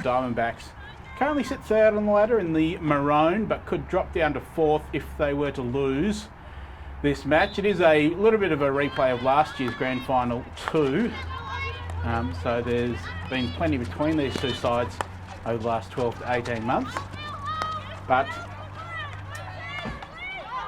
Diamondbacks. Currently sit third on the ladder in the maroon, but could drop down to fourth if they were to lose this match. It is a little bit of a replay of last year's Grand Final 2. So there's been plenty between these two sides over the last 12 to 18 months. But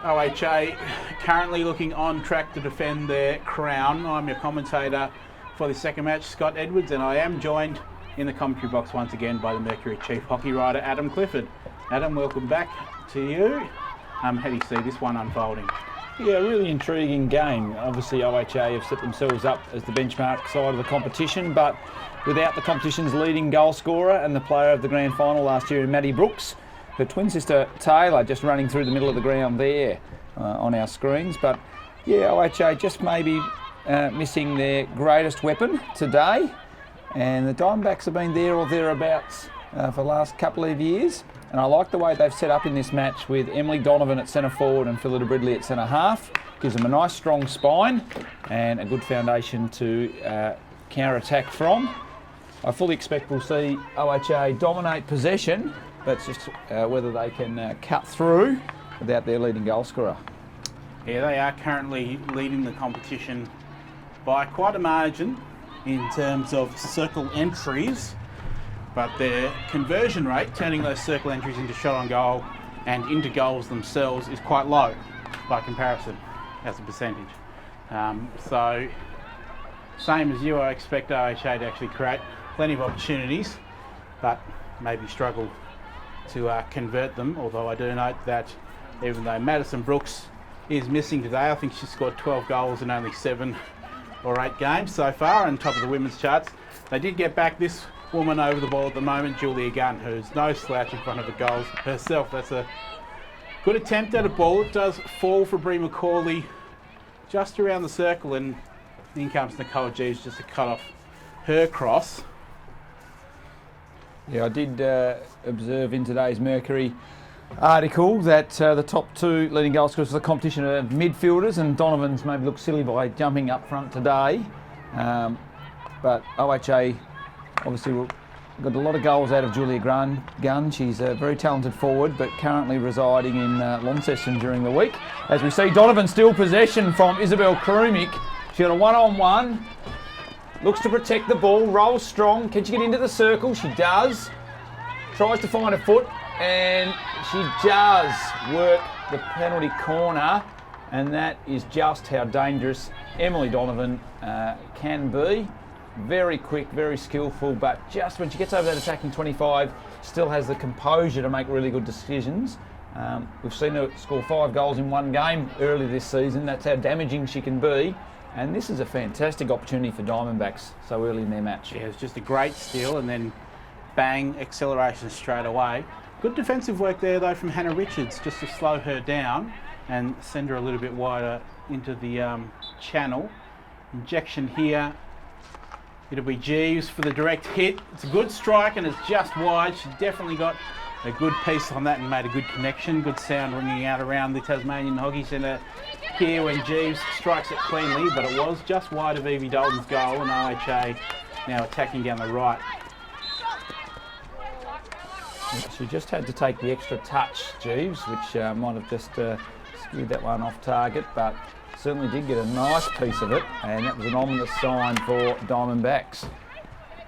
OHA currently looking on track to defend their crown. I'm your commentator for the second match, Scott Edwards, and I am joined in the commentary box once again by the Mercury chief hockey writer, Adam Clifford. Adam, welcome back to you. How do you see this one unfolding? Yeah, really intriguing game. Obviously OHA have set themselves up as the benchmark side of the competition, but without the competition's leading goal scorer and the player of the grand final last year, Maddie Brooks, her twin sister Taylor just running through the middle of the ground there on our screens. But yeah, OHA just maybe missing their greatest weapon today, and the Diamondbacks have been there or thereabouts for the last couple of years. And I like the way they've set up in this match with Emily Donovan at centre forward and Phillida Bridley at centre half. Gives them a nice strong spine and a good foundation to counter-attack from. I fully expect we'll see OHA dominate possession, but it's just whether they can cut through without their leading goal scorer. Yeah, they are currently leading the competition by quite a margin in terms of circle entries, but their conversion rate, turning those circle entries into shot on goal and into goals themselves, is quite low by comparison as a percentage. So, same as you, I expect OHA to actually create plenty of opportunities, but maybe struggle to convert them, although I do note that even though Madison Brooks is missing today, I think she scored 12 goals in only 7 or 8 games so far, and top of the women's charts. They did get back this woman over the ball at the moment, Julia Gunn, who's no slouch in front of the goals herself. That's a good attempt at a ball. It does fall for Brie McCauley just around the circle, and in comes Nicole Jeeves just to cut off her cross. Yeah, I did observe in today's Mercury article that the top 2 leading goal scorers for the competition are midfielders, and Donovan's maybe looked silly by jumping up front today. But OHA obviously got a lot of goals out of Julia Gunn. She's a very talented forward, but currently residing in Launceston during the week. As we see, Donovan still possession from Isabel Krumik. She got a one-on-one. Looks to protect the ball, rolls strong. Can she get into the circle? She does. Tries to find a foot, and she does work the penalty corner, and that is just how dangerous Emily Donovan can be. Very quick, very skillful, but just when she gets over that attacking 25, still has the composure to make really good decisions. We've seen her score 5 goals in 1 game early this season. That's how damaging she can be. And this is a fantastic opportunity for Diamondbacks so early in their match. Yeah, it's just a great steal, and then bang, acceleration straight away. Good defensive work there though from Hannah Richards, just to slow her down and send her a little bit wider into the channel. Injection here. It'll be Jeeves for the direct hit. It's a good strike and it's just wide. She definitely got a good piece on that and made a good connection. Good sound ringing out around the Tasmanian Hockey Centre here when Jeeves strikes it cleanly, but it was just wide of Evie Dalton's goal, and OHA now attacking down the right. She just had to take the extra touch, Jeeves, which might have just skewed that one off target, but certainly did get a nice piece of it, and that was an ominous sign for Diamondbacks.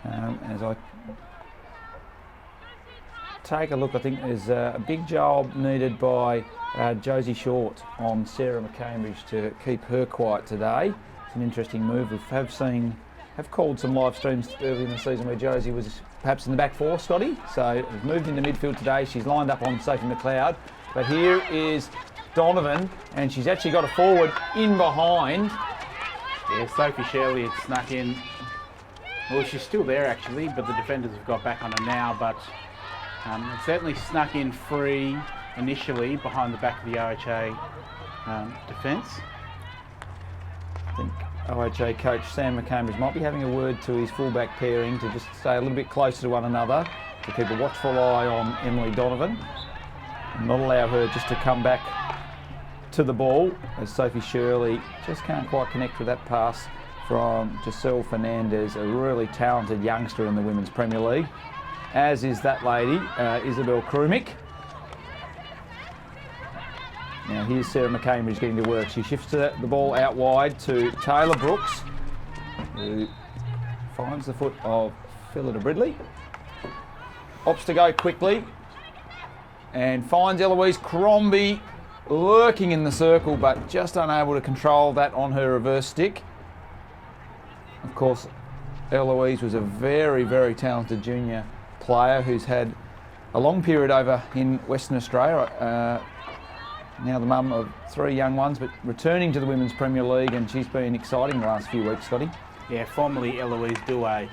As I take a look, I think there's a big job needed by Josie Short on Sarah McCambridge to keep her quiet today. It's an interesting move. We have called some live streams early in the season where Josie was perhaps in the back 4, Scotty. So we've moved into midfield today. She's lined up on Sophie McLeod, but here is Donovan, and she's actually got a forward in behind. Yeah, Sophie Shirley had snuck in. Well, she's still there actually, but the defenders have got back on her now, but it certainly snuck in free initially behind the back of the OHA defence. I think OHA coach Sam McCambridge might be having a word to his fullback pairing to just stay a little bit closer to one another, to keep a watchful eye on Emily Donovan and not allow her just to come back to the ball, as Sophie Shirley just can't quite connect with that pass from Giselle Fernandez, a really talented youngster in the Women's Premier League. as is that lady, Isabel Krumick. Now here's Sarah McCambridge getting to work. She shifts the ball out wide to Taylor Brooks, who finds the foot of Phillida Bridley. Opts to go quickly and finds Eloise Crombie lurking in the circle, but just unable to control that on her reverse stick. Of course, Eloise was a very, very talented junior player who's had a long period over in Western Australia. Now the mum of 3 young ones, but returning to the Women's Premier League, and she's been exciting the last few weeks, Scotty. Yeah, formerly Eloise Douay,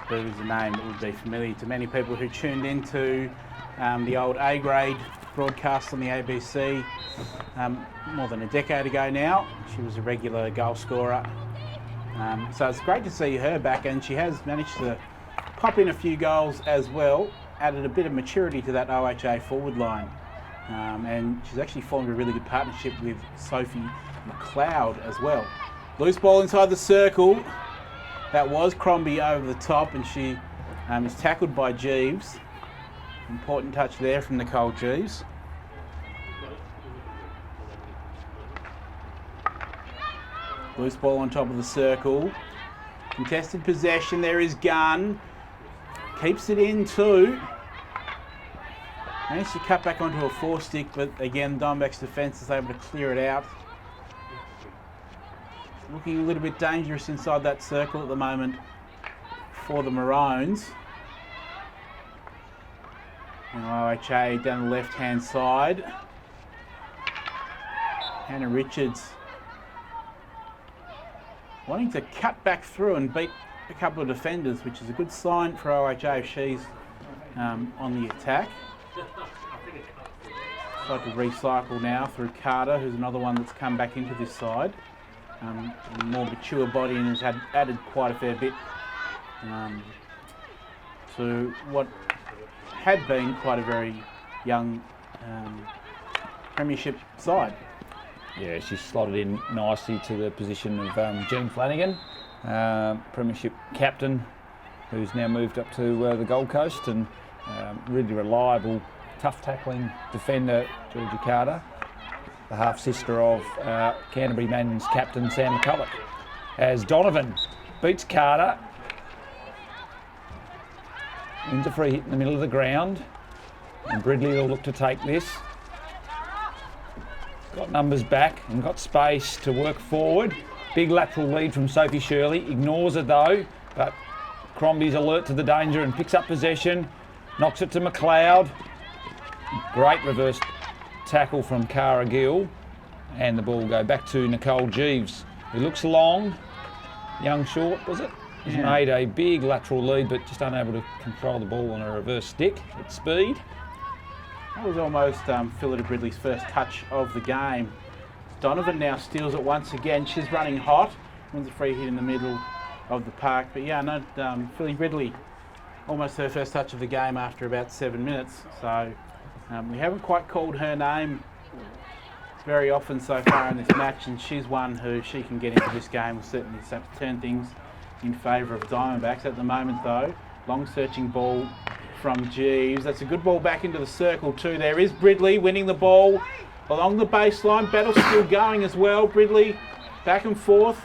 who is a name that would be familiar to many people who tuned into the old A-grade broadcast on the ABC more than a decade ago now. She was a regular goal scorer. So it's great to see her back, and she has managed to pop in a few goals as well, added a bit of maturity to that OHA forward line. And she's actually formed a really good partnership with Sophie McLeod as well. Loose ball inside the circle. That was Crombie over the top, and she is tackled by Jeeves. Important touch there from Nicole Jeeves. Loose ball on top of the circle. Contested possession, there is Gunn. Keeps it in too. Managed to cut back onto a 4-stick, but again, DiamondBacks defence is able to clear it out. Looking a little bit dangerous inside that circle at the moment for the Maroons. And OHA down the left-hand side. Hannah Richards wanting to cut back through and beat a couple of defenders, which is a good sign for OHA if she's on the attack. Try to recycle now through Carter, who's another one that's come back into this side. A more mature body and has added quite a fair bit to what had been quite a very young premiership side. Yeah, she's slotted in nicely to the position of Jean Flanagan, premiership captain, who's now moved up to the Gold Coast, and really reliable, tough tackling defender, Georgia Carter, the half-sister of Canterbury Man's captain, Sam McCulloch. As Donovan beats Carter into free hit in the middle of the ground, and Bridley will look to take this. Got numbers back and got space to work forward. Big lateral lead from Sophie Shirley, ignores it though, but Crombie's alert to the danger and picks up possession, knocks it to McLeod. Great reverse tackle from Cara Gill, and the ball will go back to Nicole Jeeves, who looks long, young short, was it? She's made a big lateral lead, but just unable to control the ball on a reverse stick at speed. That was almost Phillida Bridley's first touch of the game. Donovan now steals it once again. She's running hot, wins a free hit in the middle of the park. But yeah, no, Phillida Bridley, almost her first touch of the game after about 7 minutes. So we haven't quite called her name very often so far in this match, and she's one who she can get into this game will certainly turn things in favour of Diamondbacks. At the moment though, long searching ball from Jeeves. That's a good ball back into the circle too. There is Bridley winning the ball along the baseline. Battle still going as well. Bridley back and forth.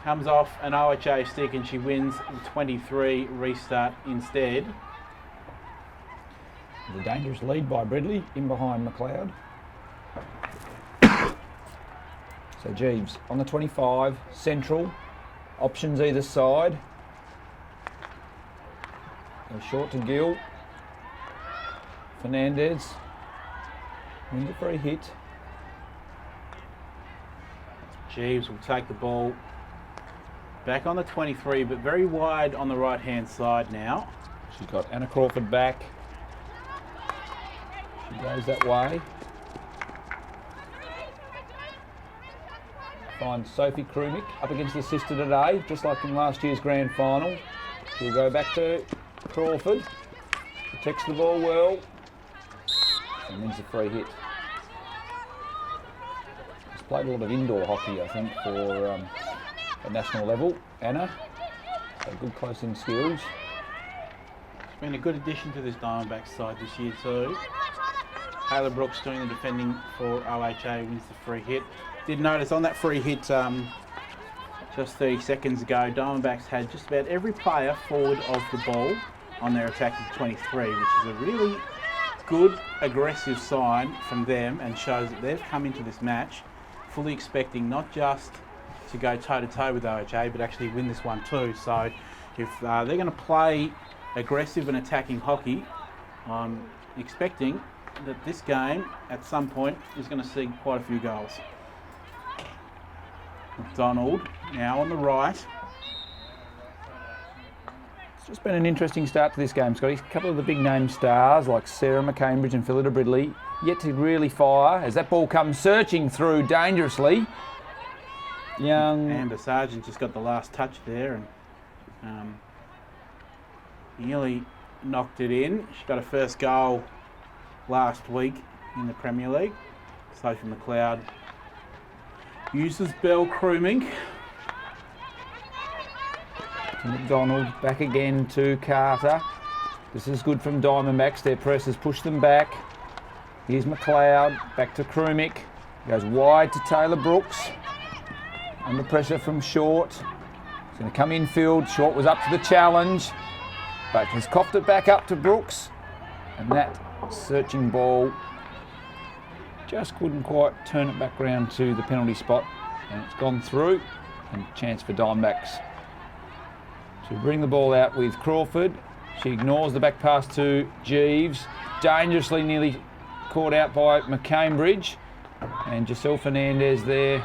Comes off an OHA stick and she wins the 23 restart instead. The dangerous lead by Bridley in behind McLeod. So Jeeves on the 25, central, options either side. Goes short to Gill. Fernandez wins a free hit. Jeeves will take the ball back on the 23, but very wide on the right hand side now. She's got Anna Crawford back. She goes that way. Finds Sophie Krumick up against the sister today, just like in last year's grand final. She'll go back to Crawford. Protects the ball well. And wins the free hit. She's played a lot of indoor hockey, I think, for at national level. Anna, so good close-in skills. Been a good addition to this Diamondbacks side this year too. Taylor Brooks doing the defending for OHA, wins the free hit. Did notice on that free hit just 30 seconds ago, Diamondbacks had just about every player forward of the ball on their attacking 23, which is a really good aggressive sign from them and shows that they've come into this match fully expecting not just to go toe-to-toe with OHA, but actually win this one too. So if they're going to play aggressive and attacking hockey, I'm expecting that this game at some point is going to see quite a few goals. McDonald now on the right. It's just been an interesting start to this game, Scotty. A couple of the big name stars like Sarah McCambridge and Phillida Bridley yet to really fire as that ball comes searching through dangerously. Young Amber Sargent just got the last touch there and nearly knocked it in. She got her first goal last week in the Premier League. Sophie McLeod uses Bell Crewmink. McDonald back again to Carter. This is good from Diamondbacks. Their pressers push them back. Here's McLeod, back to Krumik. Goes wide to Taylor Brooks. Under pressure from Short. He's going to come infield. Short was up to the challenge, but he's coughed it back up to Brooks. And that searching ball just couldn't quite turn it back round to the penalty spot. And it's gone through. And chance for Diamondbacks to bring the ball out with Crawford. She ignores the back pass to Jeeves. Dangerously nearly caught out by McCambridge. And Giselle Fernandez there.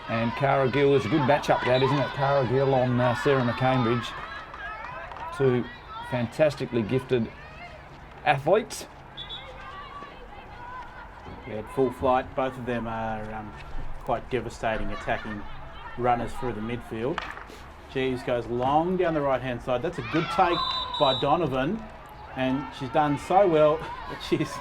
And Cara Gill is a good matchup, that, isn't it? Cara Gill on Sarah McCambridge. Two fantastically gifted athletes. Yeah, at full flight. Both of them are quite devastating attacking runners through the midfield. Jeeves goes long down the right-hand side. That's a good take by Donovan. And she's done so well that she's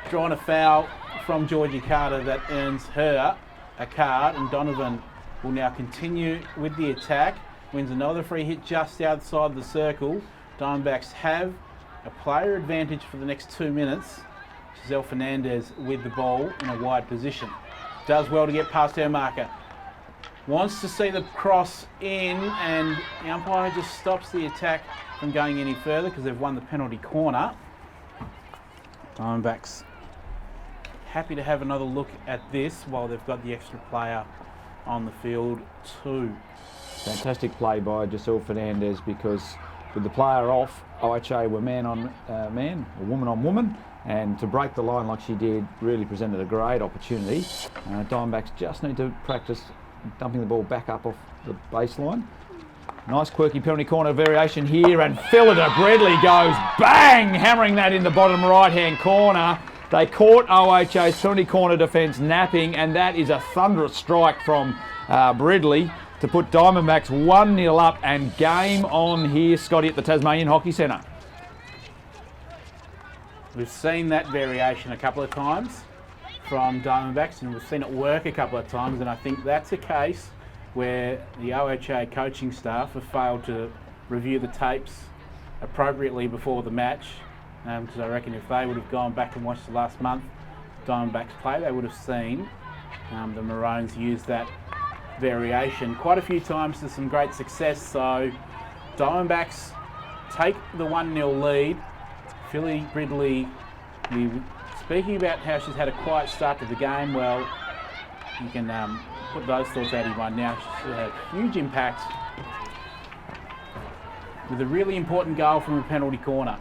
drawn a foul from Georgie Carter that earns her a card. And Donovan will now continue with the attack. Wins another free hit just outside the circle. Diamondbacks have a player advantage for the next 2 minutes. Giselle Fernandez with the ball in a wide position. Does well to get past her marker. Wants to see the cross in, and the umpire just stops the attack from going any further because they've won the penalty corner. Diamondbacks happy to have another look at this while they've got the extra player on the field too. Fantastic play by Giselle Fernandez, because with the player off, OHA were man on man, or woman on woman, and to break the line like she did really presented a great opportunity. Diamondbacks just need to practice dumping the ball back up off the baseline. Nice quirky penalty corner variation here, and Phillida Bradley goes bang, hammering that in the bottom right-hand corner. They caught OHA's penalty corner defence napping, and that is a thunderous strike from Bradley to put Diamondbacks 1-0 up, and game on here, Scotty, at the Tasmanian Hockey Centre. We've seen that variation a couple of times from Diamondbacks, and we've seen it work a couple of times, and I think that's a case where the OHA coaching staff have failed to review the tapes appropriately before the match, because I reckon if they would have gone back and watched the last month Diamondbacks play, they would have seen the Maroons use that variation quite a few times to some great success. So Diamondbacks take the 1-0 lead. Philly Bridley, speaking about how she's had a quiet start to the game, well, you can put those thoughts out in mind now. She's had a huge impact with a really important goal from a penalty corner.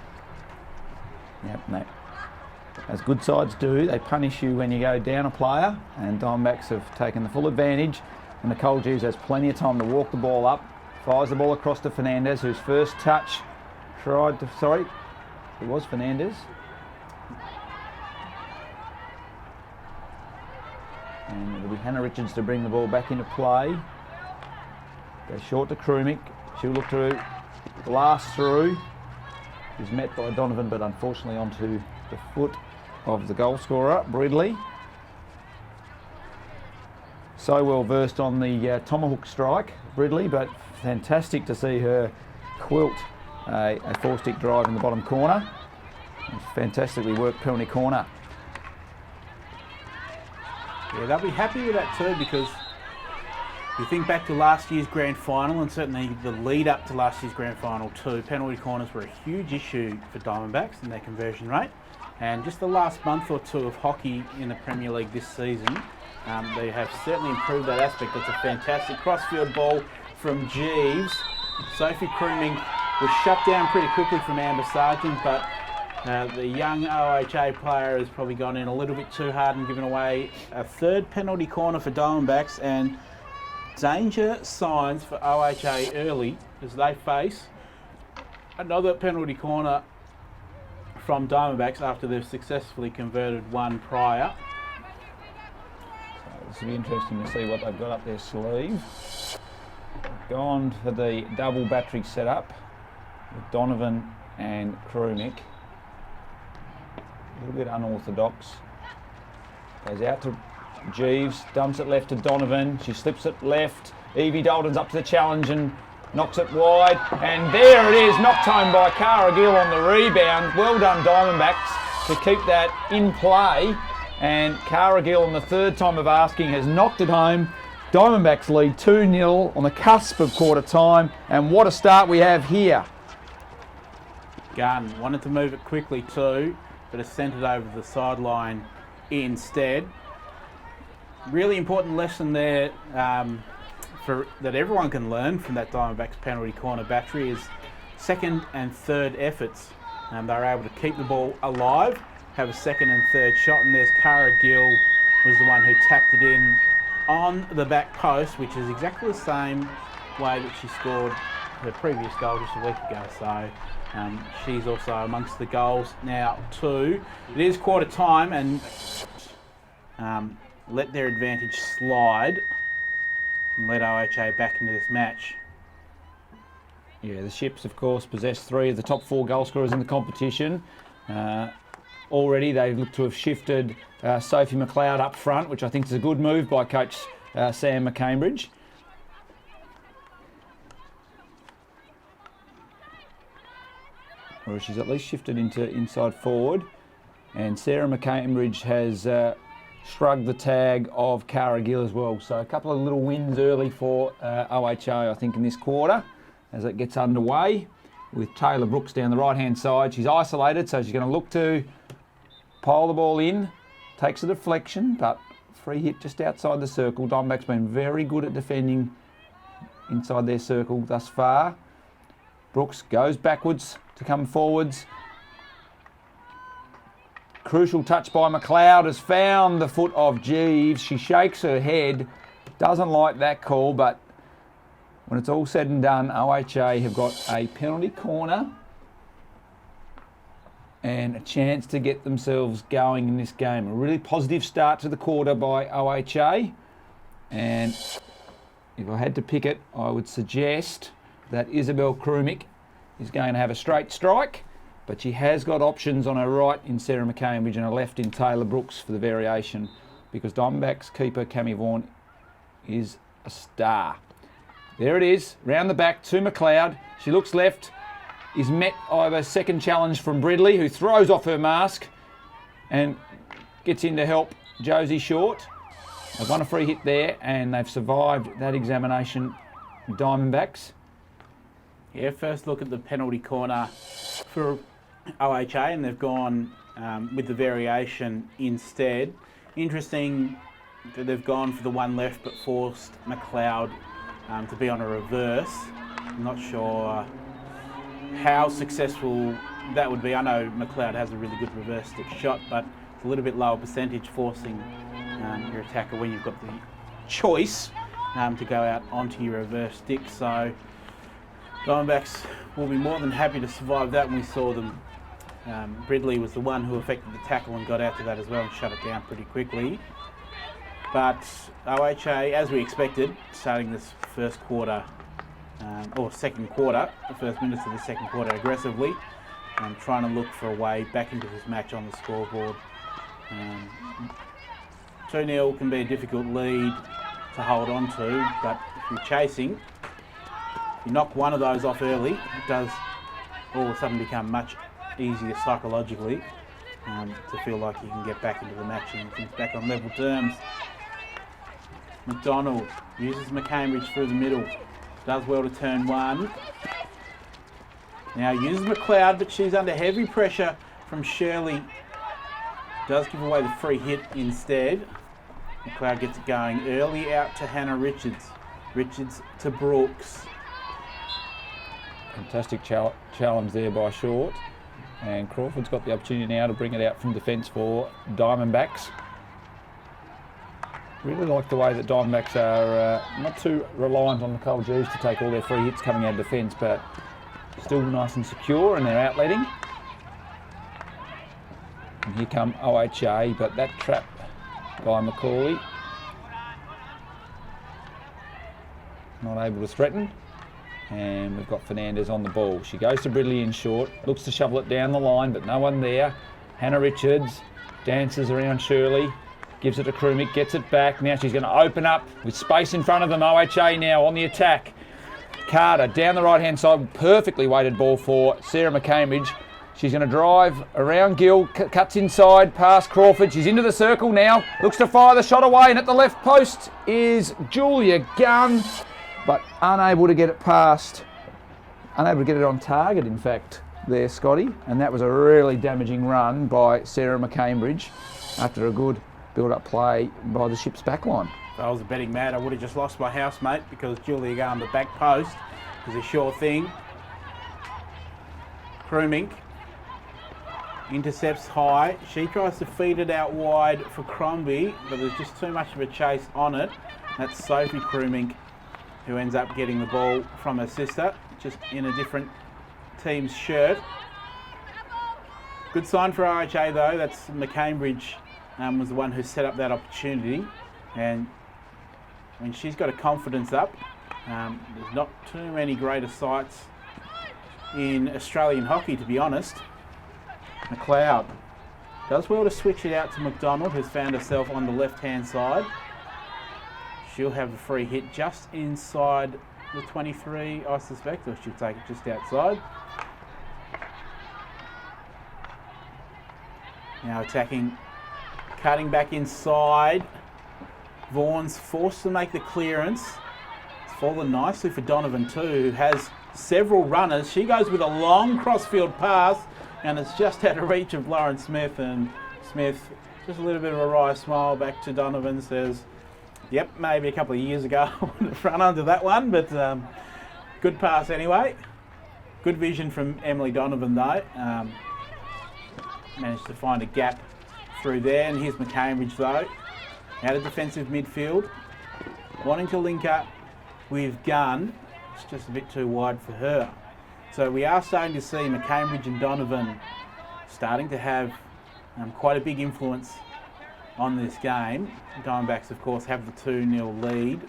Yep, mate. As good sides do, they punish you when you go down a player, and Diamondbacks have taken the full advantage. And Nicole Jeeves has plenty of time to walk the ball up, fires the ball across to Fernandez, whose first touch it was Fernandez. And it'll be Hannah Richards to bring the ball back into play. Goes short to Krumik. She'll look to blast through. She's met by Donovan, but unfortunately onto the foot of the goal scorer, Bridley. So well versed on the tomahawk strike, Bridley, but fantastic to see her quilt a four-stick drive in the bottom corner. It's fantastically worked penalty corner. Yeah, they'll be happy with that too, because you think back to last year's grand final, and certainly the lead up to last year's grand final too, penalty corners were a huge issue for Diamondbacks and their conversion rate. And just the last month or two of hockey in the Premier League this season, they have certainly improved that aspect. That's a fantastic crossfield ball from Jeeves. Sophie Kruming was shut down pretty quickly from Amber Sargent, but the young OHA player has probably gone in a little bit too hard and given away a third penalty corner for Diamondbacks, and danger signs for OHA early as they face another penalty corner from Diamondbacks after they've successfully converted one prior. So this will be interesting to see what they've got up their sleeve. Gone for the double battery setup with Donovan and Krumik. A little bit unorthodox. Goes out to Jeeves, dumps it left to Donovan. She slips it left. Evie Dalton's up to the challenge and knocks it wide. And there it is, knocked home by Cara Gill on the rebound. Well done, Diamondbacks, to keep that in play. And Cara Gill, on the third time of asking, has knocked it home. Diamondbacks lead 2-0 on the cusp of quarter time. And what a start we have here. Gunn wanted to move it quickly too, but has sent it over the sideline instead. Really important lesson there that everyone can learn from that Diamondbacks penalty corner battery is second and third efforts. They're able to keep the ball alive, have a second and third shot, and there's Cara Gill was the one who tapped it in on the back post, which is exactly the same way that she scored her previous goal just a week ago. So she's also amongst the goals now too. It is quarter time, and let their advantage slide and let OHA back into this match. Yeah, the Ships, of course, possess 3 of the top 4 goal scorers in the competition. Already they look to have shifted Sophie McLeod up front, which I think is a good move by coach Sam McCambridge. Or she's at least shifted into inside forward. And Sarah McCambridge has shrugged the tag of Cara Gill as well. So a couple of little wins early for OHA, I think, in this quarter as it gets underway, with Taylor Brooks down the right-hand side. She's isolated, so she's going to look to pile the ball in. Takes a deflection, but free hit just outside the circle. Diamondbacks been very good at defending inside their circle thus far. Brooks goes backwards to come forwards. Crucial touch by McLeod, has found the foot of Jeeves. She shakes her head, doesn't like that call, but when it's all said and done, OHA have got a penalty corner and a chance to get themselves going in this game. A really positive start to the quarter by OHA, and if I had to pick it, I would suggest that Isabel Krumik is going to have a straight strike, but she has got options on her right in Sarah McCambridge and her left in Taylor Brooks for the variation, because Diamondbacks keeper Cammy Vaughan is a star. There it is, round the back to McLeod. She looks left, is met by a second challenge from Bridley, who throws off her mask and gets in to help Josie Short. They've won a free hit there, and they've survived that examination, Diamondbacks. Yeah, first look at the penalty corner for OHA, and they've gone with the variation instead. Interesting that they've gone for the one left but forced McLeod to be on a reverse. I'm not sure how successful that would be. I know McLeod has a really good reverse stick shot, but it's a little bit lower percentage forcing your attacker when you've got the choice to go out onto your reverse stick. So Diamondbacks will be more than happy to survive that. When we saw them, Bridley was the one who affected the tackle and got out to that as well and shut it down pretty quickly. But OHA, as we expected, starting this first quarter, or second quarter, the first minutes of the second quarter aggressively, trying to look for a way back into this match on the scoreboard. 2-0 can be a difficult lead to hold on to, but if you're chasing, if you knock one of those off early, it does all of a sudden become much easier psychologically to feel like you can get back into the match and things back on level terms. McDonald uses McCambridge through the middle. Does well to turn one. Now uses McLeod, but she's under heavy pressure from Shirley. Does give away the free hit instead. McLeod gets it going early out to Hannah Richards. Richards to Brooks. Fantastic challenge there by Short. And Crawford's got the opportunity now to bring it out from defence for DiamondBacks. Really like the way that DiamondBacks are not too reliant on the Cold G's to take all their free hits coming out of defence, but still nice and secure in their outletting. And here come OHA, but that trap by Macaulay. Not able to threaten. And we've got Fernandez on the ball. She goes to Bridley in short, looks to shovel it down the line, but no one there. Hannah Richards dances around Shirley, gives it to Krumik, gets it back. Now she's going to open up with space in front of them. OHA now on the attack. Carter down the right-hand side, perfectly weighted ball for Sarah McCambridge. She's going to drive around Gill, cuts inside, past Crawford. She's into the circle now, looks to fire the shot away, and at the left post is Julia Gunn, but unable to get it past, unable to get it on target, in fact, there, Scotty. And that was a really damaging run by Sarah McCambridge after a good build-up play by the ship's backline. If I was a betting mad, I would have just lost my housemate because Julia Gunn, the back post, is a sure thing. Krumink intercepts high. She tries to feed it out wide for Crombie, but there's just too much of a chase on it. That's Sophie Krumink who ends up getting the ball from her sister, just in a different team's shirt. Good sign for OHA though. That's McCambridge was the one who set up that opportunity, and when she's got a confidence up, there's not too many greater sights in Australian hockey, to be honest. McLeod does well to switch it out to McDonald, who's found herself on the left-hand side. She'll have a free hit just inside the 23, I suspect, or she'll take it just outside. Now attacking, cutting back inside. Vaughan's forced to make the clearance. It's fallen nicely for Donovan too, who has several runners. She goes with a long crossfield pass, and it's just out of reach of Lauren Smith, and Smith, just a little bit of a wry smile back to Donovan, says, yep, maybe a couple of years ago I would have run under that one, but good pass anyway. Good vision from Emily Donovan though. Managed to find a gap through there, and here's McCambridge though, out of defensive midfield, wanting to link up with Gunn. It's just a bit too wide for her. So we are starting to see McCambridge and Donovan starting to have quite a big influence on this game. Diamondbacks, of course, have the 2-0 lead.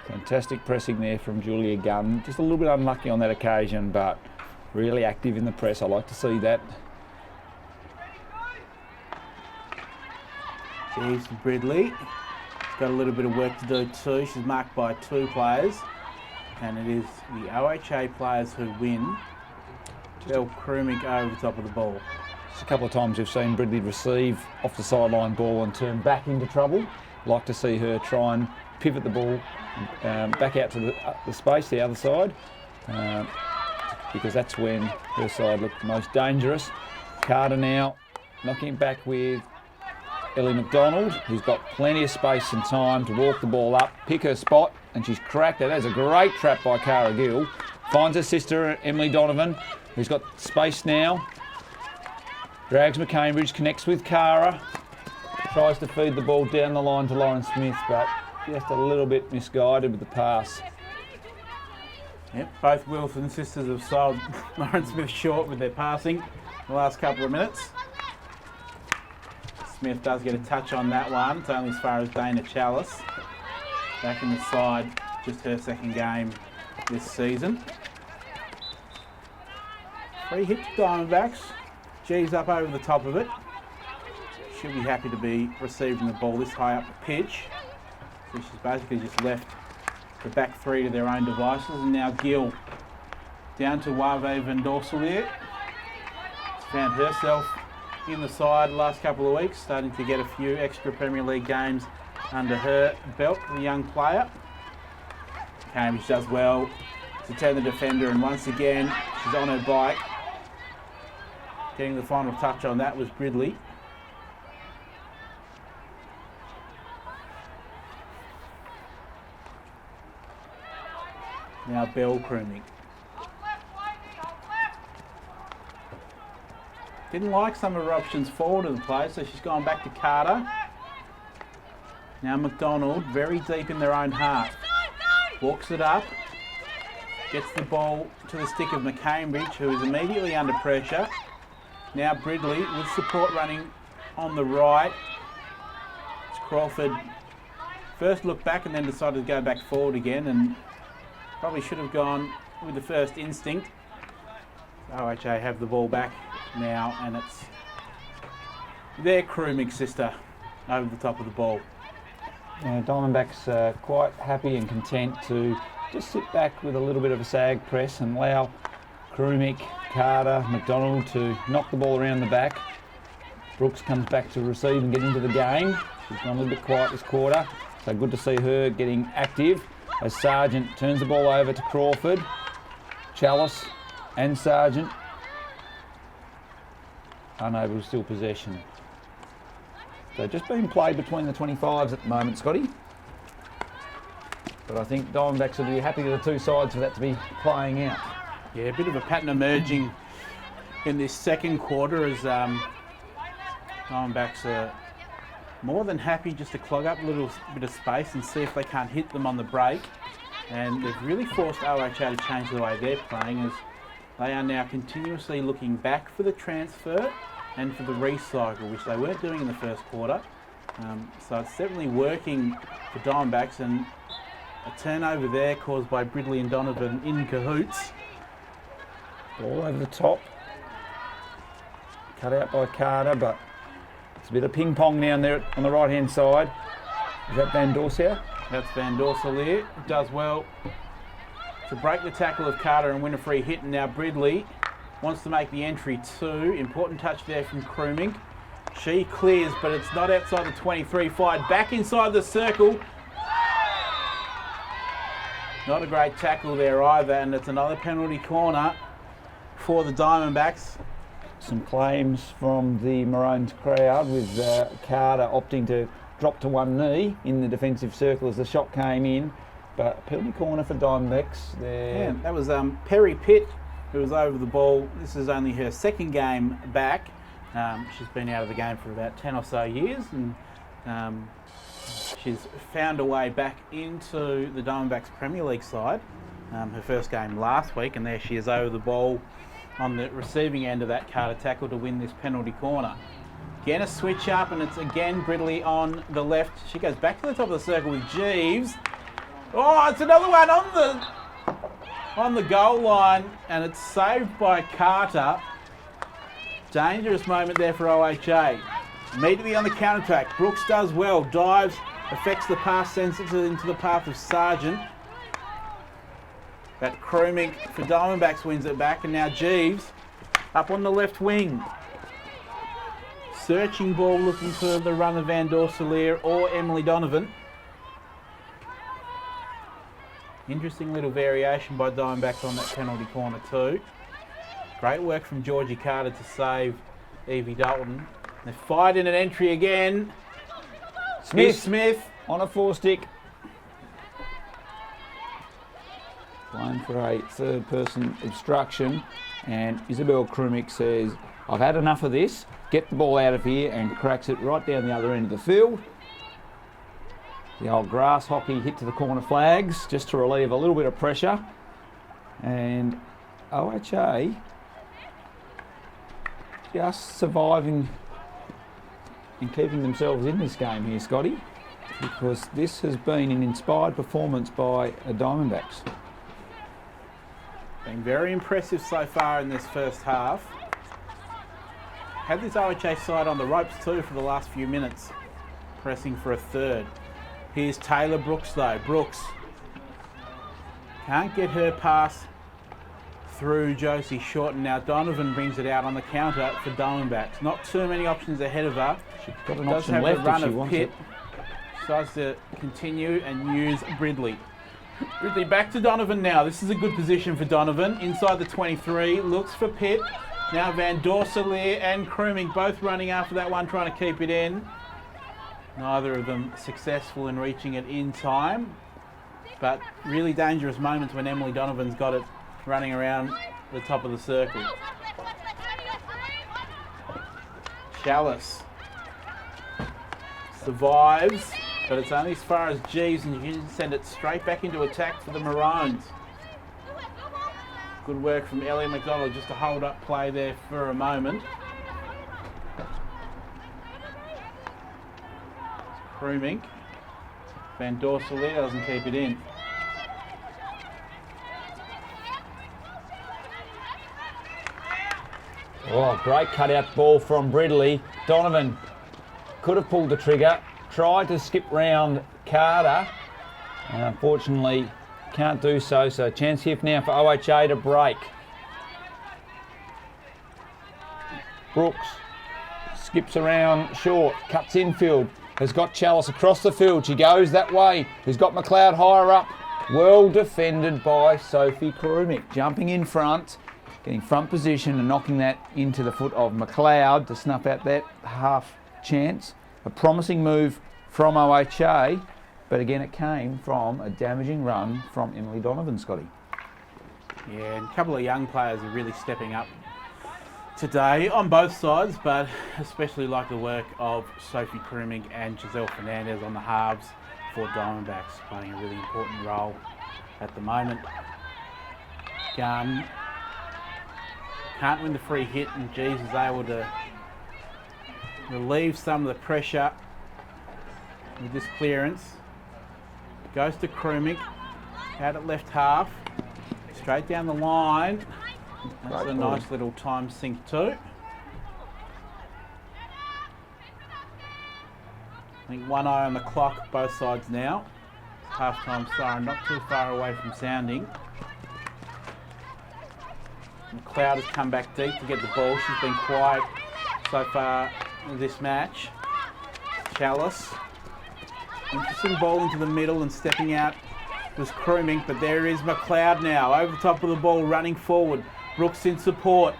Fantastic pressing there from Julia Gunn. Just a little bit unlucky on that occasion, but really active in the press. I like to see that. Here's Bridley. She's got a little bit of work to do too. She's marked by 2 players, and it is the OHA players who win. Bell Krumik over the top of the ball. Just a couple of times we've seen Bridley receive off the sideline ball and turn back into trouble. Like to see her try and pivot the ball back out to the space, the other side, because that's when her side looked most dangerous. Carter now knocking it back with Ellie McDonald, who's got plenty of space and time to walk the ball up, pick her spot, and she's cracked it. That's a great trap by Cara Gill. Finds her sister, Emily Donovan, who's got space now. Drags McCambridge, connects with Cara, tries to feed the ball down the line to Lauren Smith, but just a little bit misguided with the pass. Yep, both Wilson sisters have sold Lauren Smith short with their passing the last couple of minutes. Smith does get a touch on that one. It's only as far as Dana Chalice. Back in the side, just her second game this season. Free hit to Diamondbacks. G's up over the top of it. She'll be happy to be receiving the ball this high up the pitch. So she's basically just left the back three to their own devices. And now Gill down to Wave Van Dorselier. She's found herself in the side the last couple of weeks, starting to get a few extra Premier League games under her belt, the young player. Cambridge does well to turn the defender, and once again she's on her bike. Getting the final touch on that was Gridley. Now Bell Krooming. Didn't like some of her options forward of the play, so she's gone back to Carter. Now McDonald, very deep in their own half. Walks it up. Gets the ball to the stick of McCambridge, who is immediately under pressure. Now Bridley with support running on the right. It's Crawford. First looked back and then decided to go back forward again, and probably should have gone with the first instinct. OHA have the ball back now, and it's their Krooming sister over the top of the ball. Yeah, Diamondbacks quite happy and content to just sit back with a little bit of a sag press and allow Krooming, Carter, McDonald to knock the ball around the back. Brooks comes back to receive and get into the game. She's gone a little bit quiet this quarter, so good to see her getting active as Sargent turns the ball over to Crawford. Chalice and Sargent unable to steal possession. So just being played between the 25s at the moment, Scotty. But I think Diamondbacks will be happy with the two sides for that to be playing out. Yeah, a bit of a pattern emerging in this second quarter as Diamondbacks are more than happy just to clog up a little bit of space and see if they can't hit them on the break. And they've really forced OHA to change the way they're playing, as they are now continuously looking back for the transfer and for the recycle, which they weren't doing in the first quarter. So it's certainly working for Diamondbacks, and a turnover there caused by Bridley and Donovan in cahoots. Ball over the top. Cut out by Carter, but it's a bit of ping pong down there on the right hand side. Is that Van Dorselier? That's Van Dorselier. Does well to break the tackle of Carter and win a free hit. And now Bridley wants to make the entry too. Important touch there from Krooming. She clears, but it's not outside the 23. Fired back inside the circle. Not a great tackle there either, and it's another penalty corner for the Diamondbacks. Some claims from the Maroons crowd, with Carter opting to drop to one knee in the defensive circle as the shot came in. But penalty corner for Diamondbacks there. Yeah, that was Perry Pitt who was over the ball. This is only her second game back. She's been out of the game for about 10 or so years, and she's found a way back into the Diamondbacks Premier League side. Her first game last week, and there she is over the ball on the receiving end of that Carter tackle to win this penalty corner. Again a switch up, and it's again Bridley on the left. She goes back to the top of the circle with Jeeves. Oh, it's another one on the goal line, and it's saved by Carter. Dangerous moment there for OHA. Immediately on the counter-attack, Brooks does well, dives, affects the pass, sends it into the path of Sargent. That Krooming for Diamondbacks wins it back, and now Jeeves up on the left wing. Searching ball, looking for the run of Van Dorselier or Emily Donovan. Interesting little variation by Diamondbacks on that penalty corner too. Great work from Georgie Carter to save Evie Dalton. They fired in an entry again. Smith on a four-stick. Line for a third-person obstruction, and Isabel Krooming says, "I've had enough of this. Get the ball out of here," and cracks it right down the other end of the field. The old grass hockey hit to the corner flags just to relieve a little bit of pressure, and OHA just surviving and keeping themselves in this game here, Scotty, because this has been an inspired performance by the Diamondbacks. Been very impressive so far in this first half. Had this OHA side on the ropes too for the last few minutes, pressing for a third. Here's Taylor Brooks though. Brooks Can't get her pass through Josie Short, and now Donovan brings it out on the counter for Diamondbacks. Not too many options ahead of her. She's got an Does option have left the run if she of wants Pitt. it. Decides to continue and use Bridley. Bridley back to Donovan now. This is a good position for Donovan. Inside the 23, looks for Pitt. Now Van Dorselier and Kruming both running after that one, trying to keep it in. Neither of them successful in reaching it in time. But really dangerous moments when Emily Donovan's got it running around the top of the circle. Chalice survives, but it's only as far as Jeeves, and you can send it straight back into attack for the Maroons. Good work from Ellie McDonald just to hold up play there for a moment. Krumink. Van Dorselier doesn't keep it in. Oh, great cutout ball from Bridley. Donovan could have pulled the trigger, tried to skip round Carter, and unfortunately can't do so. So a chance here now for OHA to break. Brooks skips around short, cuts infield, has got Chalice across the field. She goes that way. He's got McLeod higher up. Well defended by Sophie Krumik, jumping in front, getting front position and knocking that into the foot of McLeod to snuff out that half chance. A promising move from OHA, but again it came from a damaging run from Emily Donovan, Scotty. Yeah, and a couple of young players are really stepping up today on both sides, but especially like the work of Sophie Kruming and Giselle Fernandez on the halves for Diamondbacks, playing a really important role at the moment. Gunn can't win the free hit, and Jeeves is able to relieve some of the pressure with this clearance. Goes to Krumik, out at left half, straight down the line. That's a nice little time sink too. I think one eye on the clock, both sides now. Half-time siren not too far away from sounding. McLeod has come back deep to get the ball. She's been quiet so far in this match. Chalice. Interesting ball into the middle, and stepping out was Kruming, but there is McLeod now over the top of the ball, running forward. Brooks in support.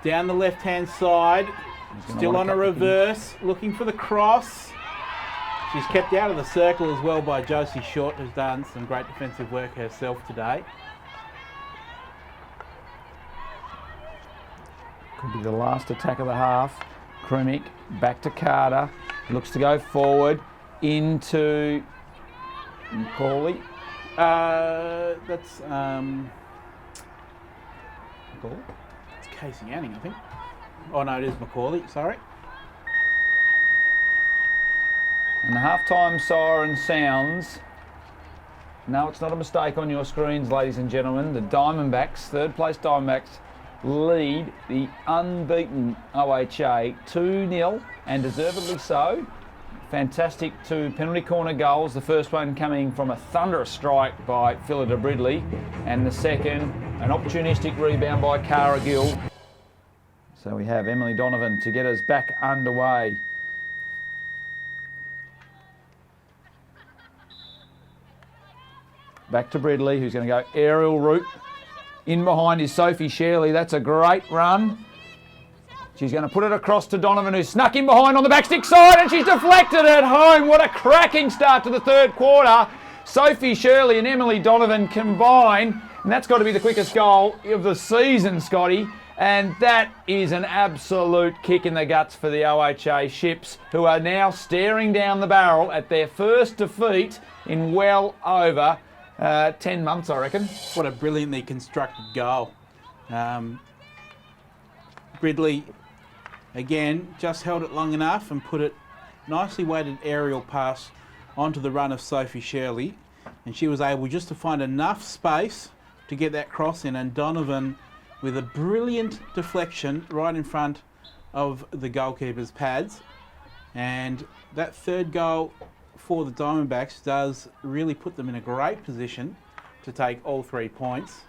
Down the left-hand side. Still on a reverse, looking for the cross. She's kept out of the circle as well by Josie Short, who's done some great defensive work herself today. Could be the last attack of the half. Krumik back to Carter. Looks to go forward into Macaulay. That's it's Casey Anning, I think. Oh no, it is Macaulay, sorry. And the halftime siren sounds. No, it's not a mistake on your screens, ladies and gentlemen. The Diamondbacks, third place Diamondbacks, lead the unbeaten OHA 2-0, and deservedly so. Fantastic two penalty corner goals. The first one coming from a thunderous strike by Phillida Bridley, and the second, an opportunistic rebound by Cara Gill. So we have Emily Donovan to get us back underway. Back to Bridley, who's going to go aerial route. In behind is Sophie Sherley. That's a great run. She's going to put it across to Donovan, who snuck in behind on the backstick side, and she's deflected at home. What a cracking start to the third quarter. Sophie Sherley and Emily Donovan combine, and that's got to be the quickest goal of the season, Scotty. And that is an absolute kick in the guts for the OHA Ships, who are now staring down the barrel at their first defeat in well over 10 months, I reckon. What a brilliantly constructed goal. Bridley, again, just held it long enough and put it nicely weighted aerial pass onto the run of Sophie Sherley, and she was able just to find enough space to get that cross in, and Donovan with a brilliant deflection right in front of the goalkeeper's pads. And that third goal for the Diamondbacks does really put them in a great position to take all 3 points.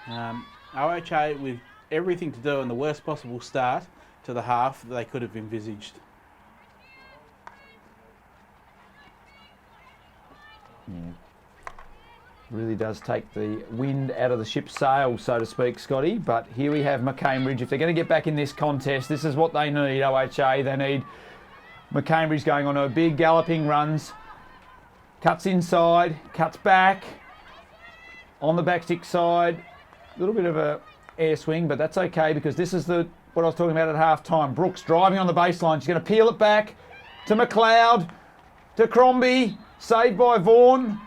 OHA with everything to do and the worst possible start to the half that they could have envisaged. Really does take the wind out of the ship's sails, so to speak, Scotty. But here we have McCambridge. If they're going to get back in this contest, this is what they need, OHA. They need McCambridge going on a big galloping runs. Cuts inside, cuts back. On the backstick side, a little bit of a air swing, but that's okay because this is what I was talking about at half time. Brooks driving on the baseline. She's going to peel it back to McLeod, to Crombie, saved by Vaughan.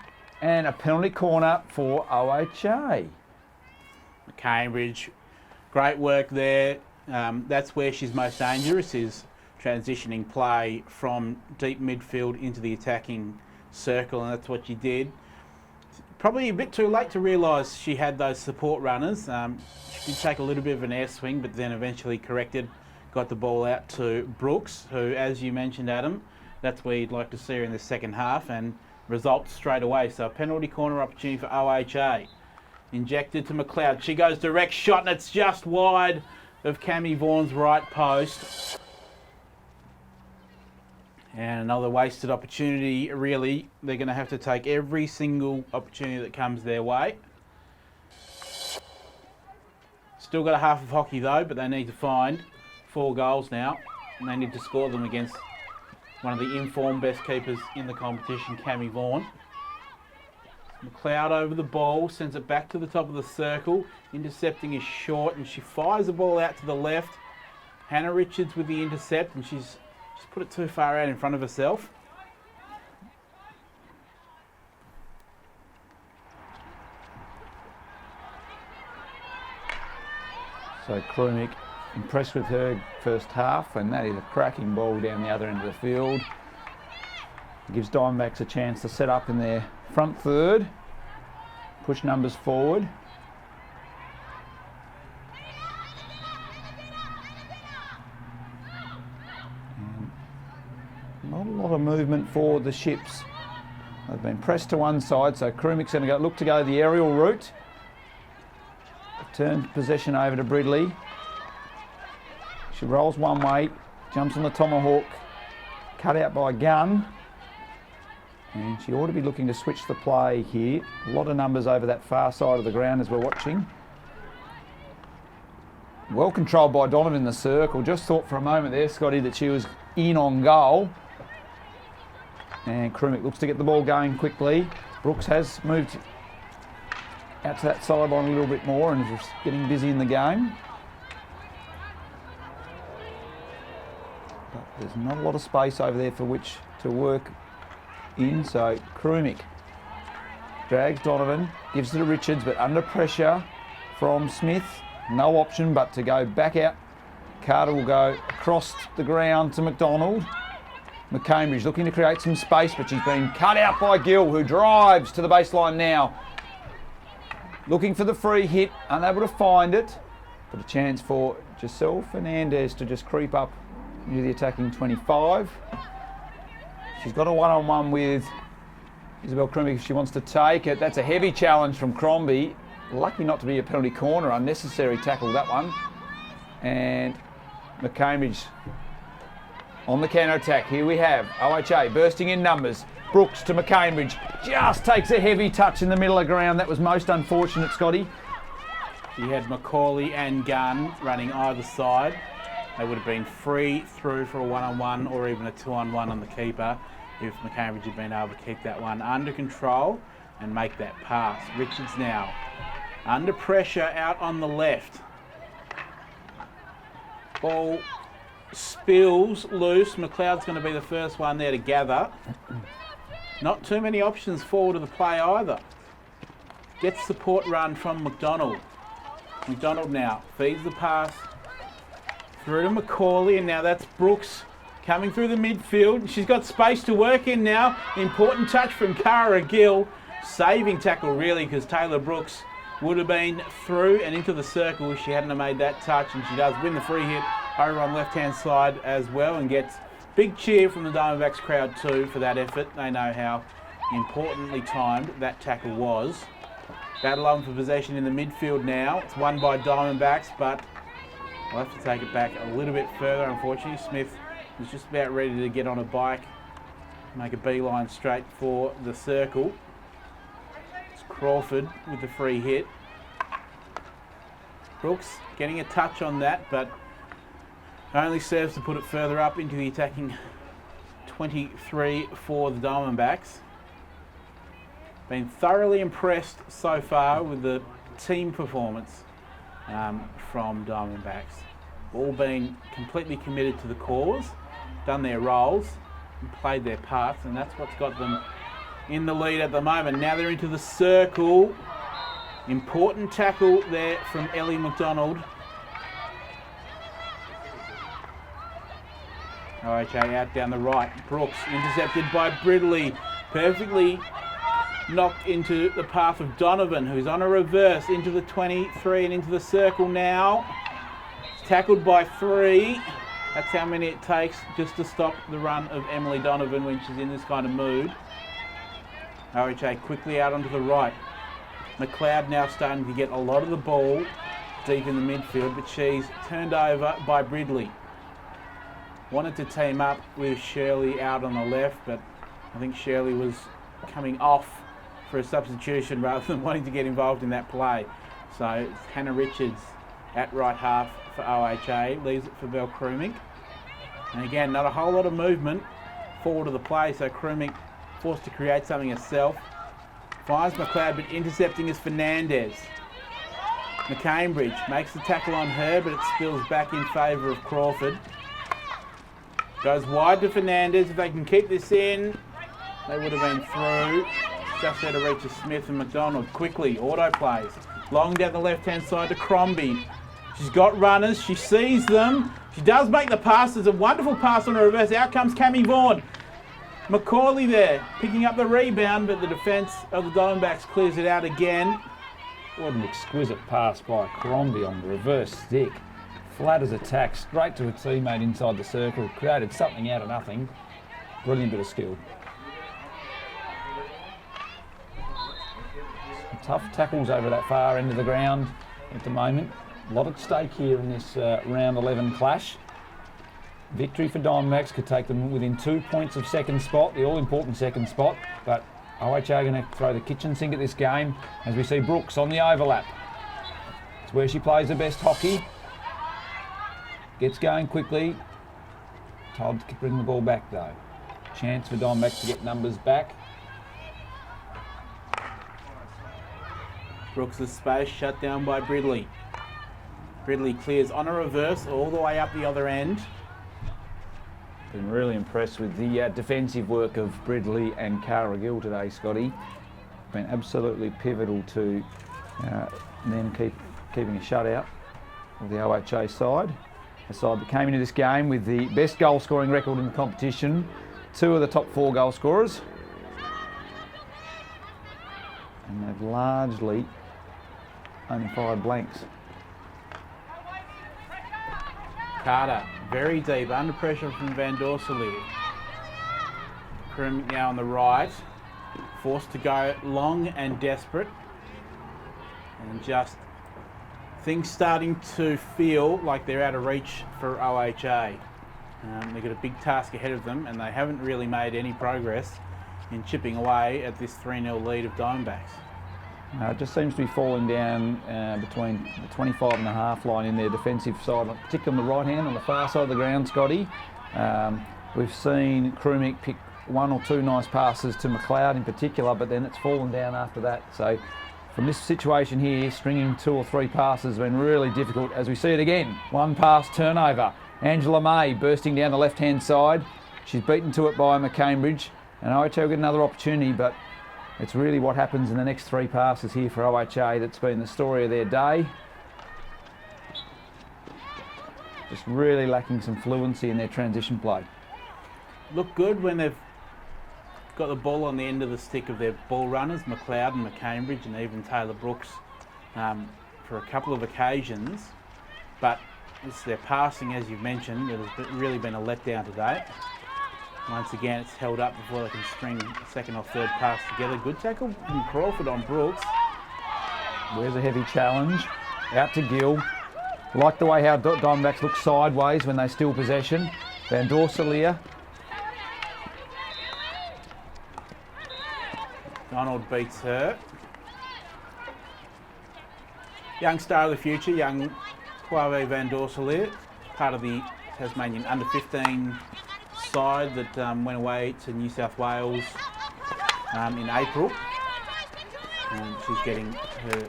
And a penalty corner for OHA. Cambridge, great work there. That's where she's most dangerous, is transitioning play from deep midfield into the attacking circle, and that's what she did. Probably a bit too late to realise she had those support runners. She did take a little bit of an air swing, but then eventually corrected, got the ball out to Brooks, who, as you mentioned, Adam, that's where you'd like to see her in the second half, and results straight away. So a penalty corner opportunity for OHA. Injected to McLeod. She goes direct shot and it's just wide of Cammy Vaughan's right post. And another wasted opportunity, really. They're going to have to take every single opportunity that comes their way. Still got a half of hockey though, but they need to find 4 goals now. And they need to score them against one of the informed best keepers in the competition, Cammy Vaughan. McLeod over the ball, sends it back to the top of the circle. Intercepting is short, and she fires the ball out to the left. Hannah Richards with the intercept, and she's put it too far out in front of herself. So Krumik impressed with her first half, and that is a cracking ball down the other end of the field. It gives DiamondBacks a chance to set up in their front third, push numbers forward. And not a lot of movement for the ships. They've been pressed to one side, so Krumik's going to look to go the aerial route. Turn possession over to Bridley. She rolls one way, jumps on the tomahawk, cut out by Gunn. And she ought to be looking to switch the play here. A lot of numbers over that far side of the ground as we're watching. Well controlled by Donovan in the circle. Just thought for a moment there, Scotty, that she was in on goal. And Krumik looks to get the ball going quickly. Brooks has moved out to that sideline a little bit more and is just getting busy in the game. But there's not a lot of space over there for which to work in, so Krumik drags Donovan, gives it to Richards, but under pressure from Smith. No option but to go back out. Carter will go across the ground to McDonald. McCambridge looking to create some space, but she's been cut out by Gill, who drives to the baseline now. Looking for the free hit, unable to find it, but a chance for Giselle Fernandez to just creep up into the attacking 25. She's got a one-on-one with Isabel Crombie if she wants to take it. That's a heavy challenge from Crombie. Lucky not to be a penalty corner. Unnecessary tackle, that one. And McCambridge on the counter-attack. Here we have OHA bursting in numbers. Brooks to McCambridge. Just takes a heavy touch in the middle of the ground. That was most unfortunate, Scotty. You had Macaulay and Gunn running either side. They would have been free through for a one-on-one or even a two-on-one on the keeper if McCambridge had been able to keep that one under control and make that pass. Richards now under pressure out on the left. Ball spills loose. McLeod's going to be the first one there to gather. Not too many options forward of the play either. Gets support run from McDonald. McDonald now feeds the pass through to Macaulay, and now that's Brooks coming through the midfield. She's got space to work in now. Important touch from Cara Gill. Saving tackle really, because Taylor Brooks would have been through and into the circle if she hadn't have made that touch, and she does win the free hit over on the left-hand side as well, and gets big cheer from the Diamondbacks crowd too for that effort. They know how importantly timed that tackle was. Battle on for possession in the midfield now. It's won by Diamondbacks, but we'll have to take it back a little bit further, unfortunately. Smith was just about ready to get on a bike, make a beeline straight for the circle. It's Crawford with the free hit. Brooks getting a touch on that, but only serves to put it further up into the attacking 23 for the Diamondbacks. Been thoroughly impressed so far with the team performance from Diamondbacks. All been completely committed to the cause, done their roles and played their parts, and that's what's got them in the lead at the moment. Now they're into the circle. Important tackle there from Ellie McDonald. OHA out down the right. Brooks intercepted by Bridley. Perfectly knocked into the path of Donovan, who's on a reverse into the 23 and into the circle now. Tackled by 3. That's how many it takes just to stop the run of Emily Donovan when she's in this kind of mood. OHA quickly out onto the right. McLeod now starting to get a lot of the ball deep in the midfield, but she's turned over by Bridley. Wanted to team up with Shirley out on the left, but I think Shirley was coming off for a substitution rather than wanting to get involved in that play. So it's Hannah Richards at right half for OHA, leaves it for Belle Krumink. And again, not a whole lot of movement forward of the play, so Krumink forced to create something herself. Finds McLeod, but intercepting is Fernandez. McCambridge makes the tackle on her, but it spills back in favour of Crawford. Goes wide to Fernandez. If they can keep this in, they would have been through. Just had to reach to Smith and McDonald. Quickly, auto plays. Long down the left-hand side to Crombie. She's got runners. She sees them. She does make the pass. There's a wonderful pass on a reverse. Out comes Cammy Vaughan. McCauley there, picking up the rebound, but the defence of the Diamondbacks clears it out again. What an exquisite pass by Crombie on the reverse stick. Flat as attack, straight to a teammate inside the circle. Created something out of nothing. Brilliant bit of skill. Tough tackles over that far end of the ground at the moment. A lot at stake here in this round 11 clash. Victory for Diamondbacks could take them within 2 points of second spot, the all-important second spot, but OHA are going to throw the kitchen sink at this game as we see Brooks on the overlap. It's where she plays her best hockey. Gets going quickly. Todd to bring the ball back though. Chance for Diamondbacks to get numbers back. Brooks' space shut down by Bridley. Bridley clears on a reverse all the way up the other end. Been really impressed with the defensive work of Bridley and Cara Gill today, Scotty. Been absolutely pivotal to them keeping a shutout of the OHA side. A side that came into this game with the best goal scoring record in the competition. 2 of the top 4 goal scorers. And they've largely only fired blanks. Carter, very deep, under pressure from Van Dorselier. Krum now on the right, forced to go long and desperate. And just things starting to feel like they're out of reach for OHA. They've got a big task ahead of them and they haven't really made any progress in chipping away at this 3-0 lead of Diamondbacks. It just seems to be falling down between the 25 and a half line in their defensive side, particularly on the right hand, on the far side of the ground, Scotty. We've seen Krumik pick 1 or 2 nice passes to McLeod in particular, but then it's fallen down after that. So from this situation here, stringing 2 or 3 passes has been really difficult as we see it again. 1 pass turnover. Angela May bursting down the left-hand side. She's beaten to it by McCambridge, and OHA will get another opportunity, but it's really what happens in the next 3 passes here for OHA that's been the story of their day. Just really lacking some fluency in their transition play. Look good when they've got the ball on the end of the stick of their ball runners, McLeod and McCambridge and even Taylor Brooks for a couple of occasions. But it's their passing, as you've mentioned, that has really been a letdown today. Once again, it's held up before they can string a second or third pass together. Good tackle from Crawford on Brooks. Where's a heavy challenge? Out to Gill. Like the way how Diamondbacks look sideways when they steal possession. Van Dorsalier. Donald beats her. Young star of the future, young Quave Van Dorsalier, part of the Tasmanian under-15 side that went away to New South Wales in April. And she's getting her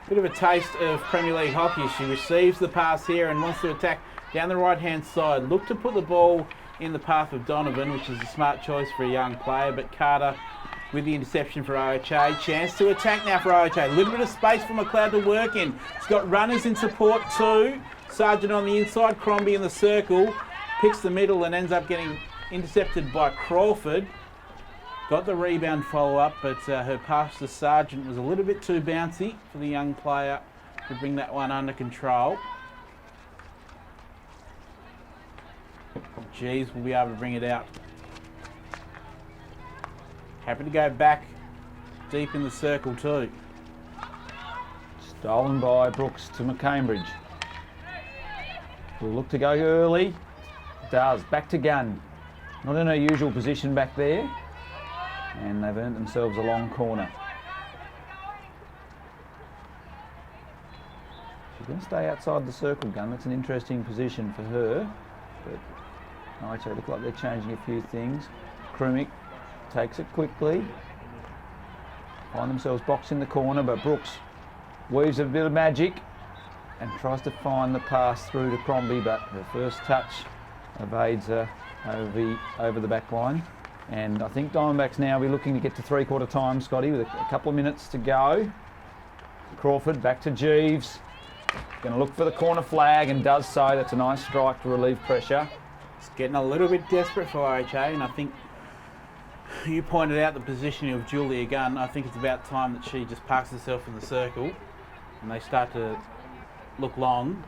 bit of a taste of Premier League hockey. She receives the pass here and wants to attack down the right-hand side. Look to put the ball in the path of Donovan, which is a smart choice for a young player, but Carter with the interception for OHA. Chance to attack now for OHA. A little bit of space for McLeod to work in. He's got runners in support too. Sargent on the inside, Crombie in the circle. Picks the middle and ends up getting intercepted by Crawford. Got the rebound follow-up, but her pass to Sargent was a little bit too bouncy for the young player to bring that one under control. Jeeves will be able to bring it out. Happy to go back deep in the circle too. Stolen by Brooks to McCambridge. Will look to go early. Does. Back to Gunn. Not in her usual position back there. And they've earned themselves a long corner. She's going to stay outside the circle, Gunn. That's an interesting position for her. But OHA look like they're changing a few things. Krumick takes it quickly. Find themselves boxed in the corner, but Brooks weaves a bit of magic and tries to find the pass through to Crombie, but her first touch evades her over the back line. And I think Diamondbacks now will be looking to get to three-quarter time, Scotty, with a couple of minutes to go. Crawford back to Jeeves. Going to look for the corner flag and does so. That's a nice strike to relieve pressure. It's getting a little bit desperate for OHA, and I think you pointed out the positioning of Julia Gunn. I think it's about time that she just parks herself in the circle and they start to look long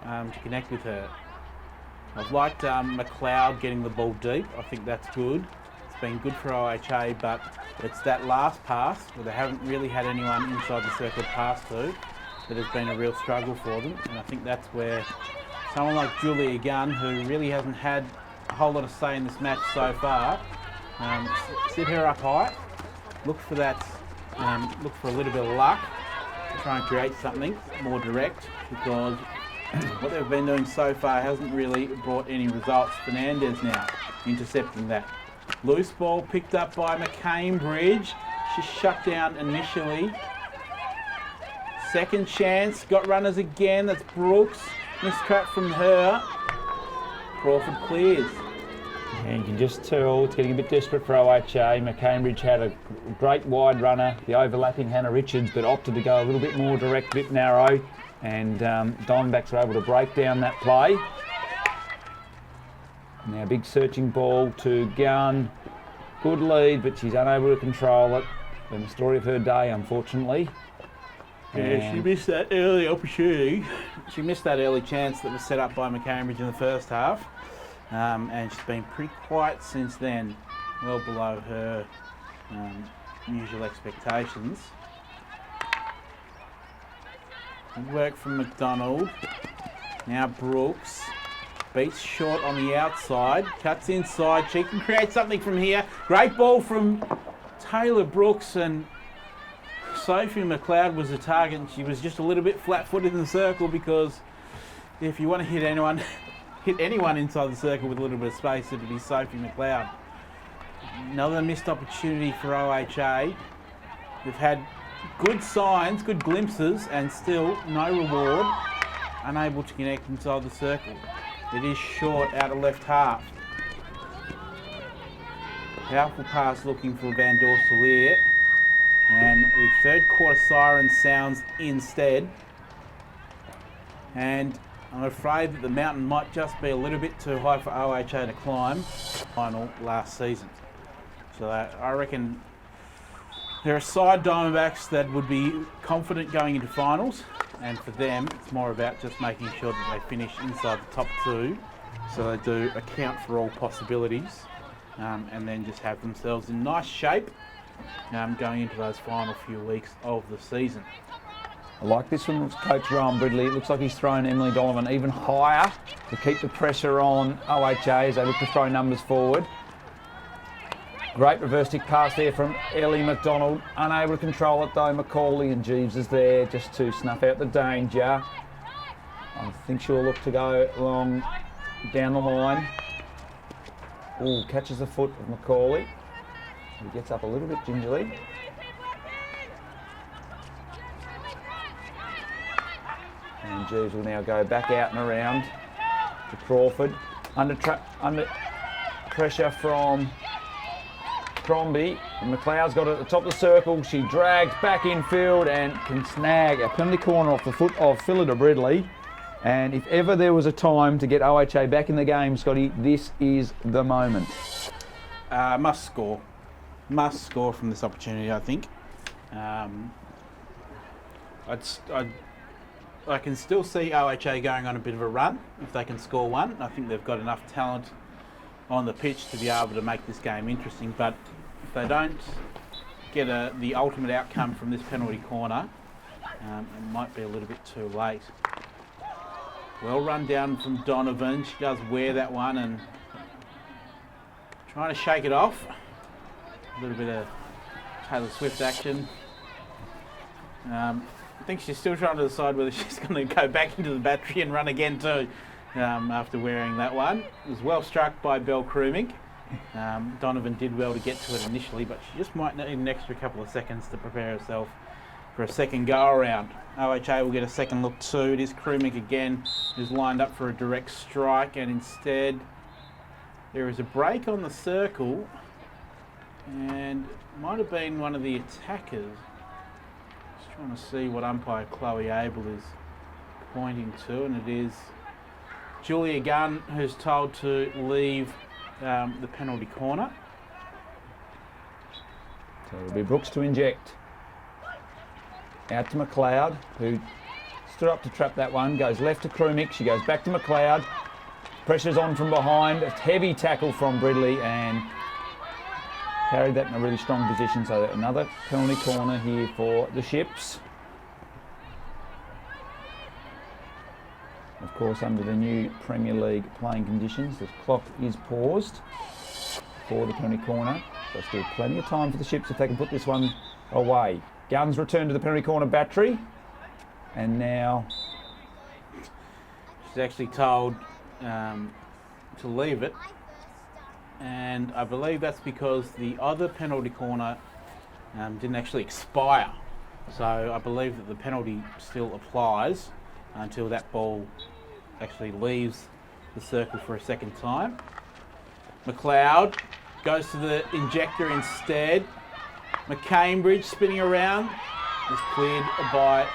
to connect with her. I've liked McLeod getting the ball deep. I think that's good. It's been good for OHA, but it's that last pass where they haven't really had anyone inside the circle to pass to that has been a real struggle for them. And I think that's where someone like Julia Gunn, who really hasn't had a whole lot of say in this match so far, sit her up high, look for that, look for a little bit of luck, try and create something more direct, because what they've been doing so far hasn't really brought any results. Fernandez now intercepting that. Loose ball picked up by McCambridge. She's shut down initially. Second chance, got runners again, that's Brooks. Mistrap from her. Crawford clears. And you can just tell it's getting a bit desperate for OHA. McCambridge had a great wide runner, the overlapping Hannah Richards, but opted to go a little bit more direct, a bit narrow. And Diamondbacks were able to break down that play. Now big searching ball to Gunn. Good lead, but she's unable to control it. Been the story of her day, unfortunately. Yeah, she missed that early opportunity. She missed that early chance that was set up by McCambridge in the first half. And she's been pretty quiet since then, well below her usual expectations. Good work from McDonald. Now Brooks beats short on the outside, cuts inside. She can create something from here. Great ball from Taylor Brooks, and Sophie McLeod was the target. She was just a little bit flat-footed in the circle, because if you want to hit anyone inside the circle with a little bit of space, it would be Sophie McLeod. Another missed opportunity for OHA. They've had good signs, good glimpses, and still no reward. Unable to connect inside the circle. It is short out of left half. Powerful pass looking for Van Dorsalier. And the third quarter siren sounds instead. And I'm afraid that the mountain might just be a little bit too high for OHA to climb final last season. So I reckon there are side Diamondbacks that would be confident going into finals, and for them it's more about just making sure that they finish inside the top two, so they do account for all possibilities, and then just have themselves in nice shape going into those final few weeks of the season. I like this from Coach Rowan Bridley. It looks like he's thrown Emily Donovan even higher to keep the pressure on OHA as they look to throw numbers forward. Great reverse stick pass there from Ellie McDonald. Unable to control it though. Macaulay, and Jeeves is there just to snuff out the danger. I think she'll look to go along down the line. Oh, catches the foot of Macaulay. He gets up a little bit gingerly. And Jeeves will now go back out and around to Crawford. Under pressure from Crombie. And McLeod's got it at the top of the circle. She drags back infield and can snag a penalty corner off the foot of Phillida Bridley. And if ever there was a time to get OHA back in the game, Scotty, this is the moment. Must score. Must score from this opportunity, I think. I can still see OHA going on a bit of a run if they can score one. I think they've got enough talent on the pitch to be able to make this game interesting. But if they don't get the ultimate outcome from this penalty corner, it might be a little bit too late. Well run down from Donovan. She does wear that one and trying to shake it off. A little bit of Taylor Swift action. I think she's still trying to decide whether she's going to go back into the battery and run again too after wearing that one. It was well struck by Belle Krumink. Donovan did well to get to it initially, but she just might need an extra couple of seconds to prepare herself for a second go around. OHA will get a second look too. It is Krumink again who's lined up for a direct strike, and instead there is a break on the circle, and might have been one of the attackers. Just trying to see what umpire Chloe Abel is pointing to, and it is Julia Gunn who's told to leave the penalty corner. So it'll be Brooks to inject. Out to McLeod, who stood up to trap that one, goes left to Krumik, she goes back to McLeod. Pressure's on from behind, a heavy tackle from Bridley and carried that in a really strong position, so another penalty corner here for the Ships. Of course, under the new Premier League playing conditions, the clock is paused for the penalty corner, so still plenty of time for the Ships if they can put this one away. Guns return to the penalty corner battery, and now she's actually told to leave it, and I believe that's because the other penalty corner didn't actually expire, so I believe that the penalty still applies until that ball actually leaves the circle for a second time. McLeod goes to the injector instead. McCambridge spinning around is cleared by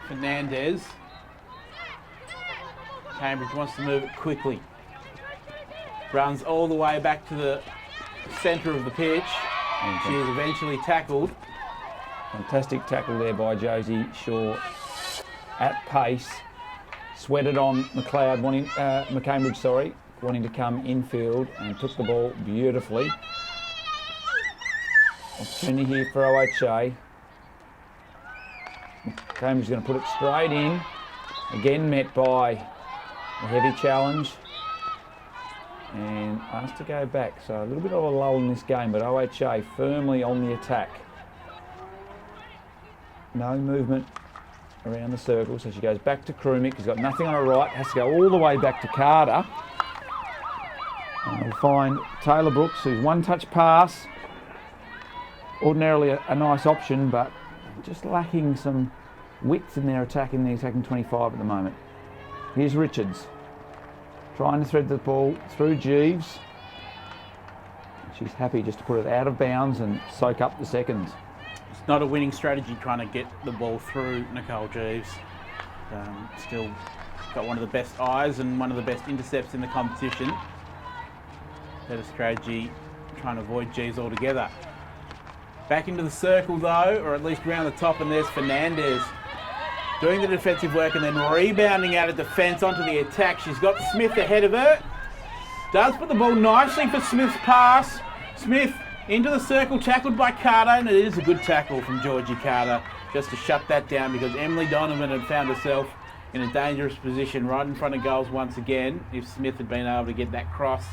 Fernandez. Cambridge wants to move it quickly. Runs all the way back to the centre of the pitch. And she is eventually tackled. Fantastic tackle there by Josie Shaw at pace. Sweated on McLeod, McCambridge, wanting to come infield and took the ball beautifully. Opportunity here for OHA. Cambridge is going to put it straight in. Again met by a heavy challenge. And asked to go back. So a little bit of a lull in this game, but OHA firmly on the attack. No movement around the circle, so she goes back to Krumik. She's got nothing on her right. Has to go all the way back to Carter. And we'll find Taylor Brooks, who's one-touch pass. Ordinarily a nice option, but just lacking some width in their attack in the attacking 25 at the moment. Here's Richards, trying to thread the ball through Jeeves. She's happy just to put it out of bounds and soak up the seconds. It's not a winning strategy trying to get the ball through Nicole Jeeves. Still got one of the best eyes and one of the best intercepts in the competition. Better strategy trying to avoid Jeeves altogether. Back into the circle though, or at least around the top, and there's Fernandez doing the defensive work and then rebounding out of defence onto the attack. She's got Smith ahead of her. Does put the ball nicely for Smith's pass. Smith Into the circle, tackled by Carter, and it is a good tackle from Georgie Carter just to shut that down because Emily Donovan had found herself in a dangerous position right in front of goals once again if Smith had been able to get that cross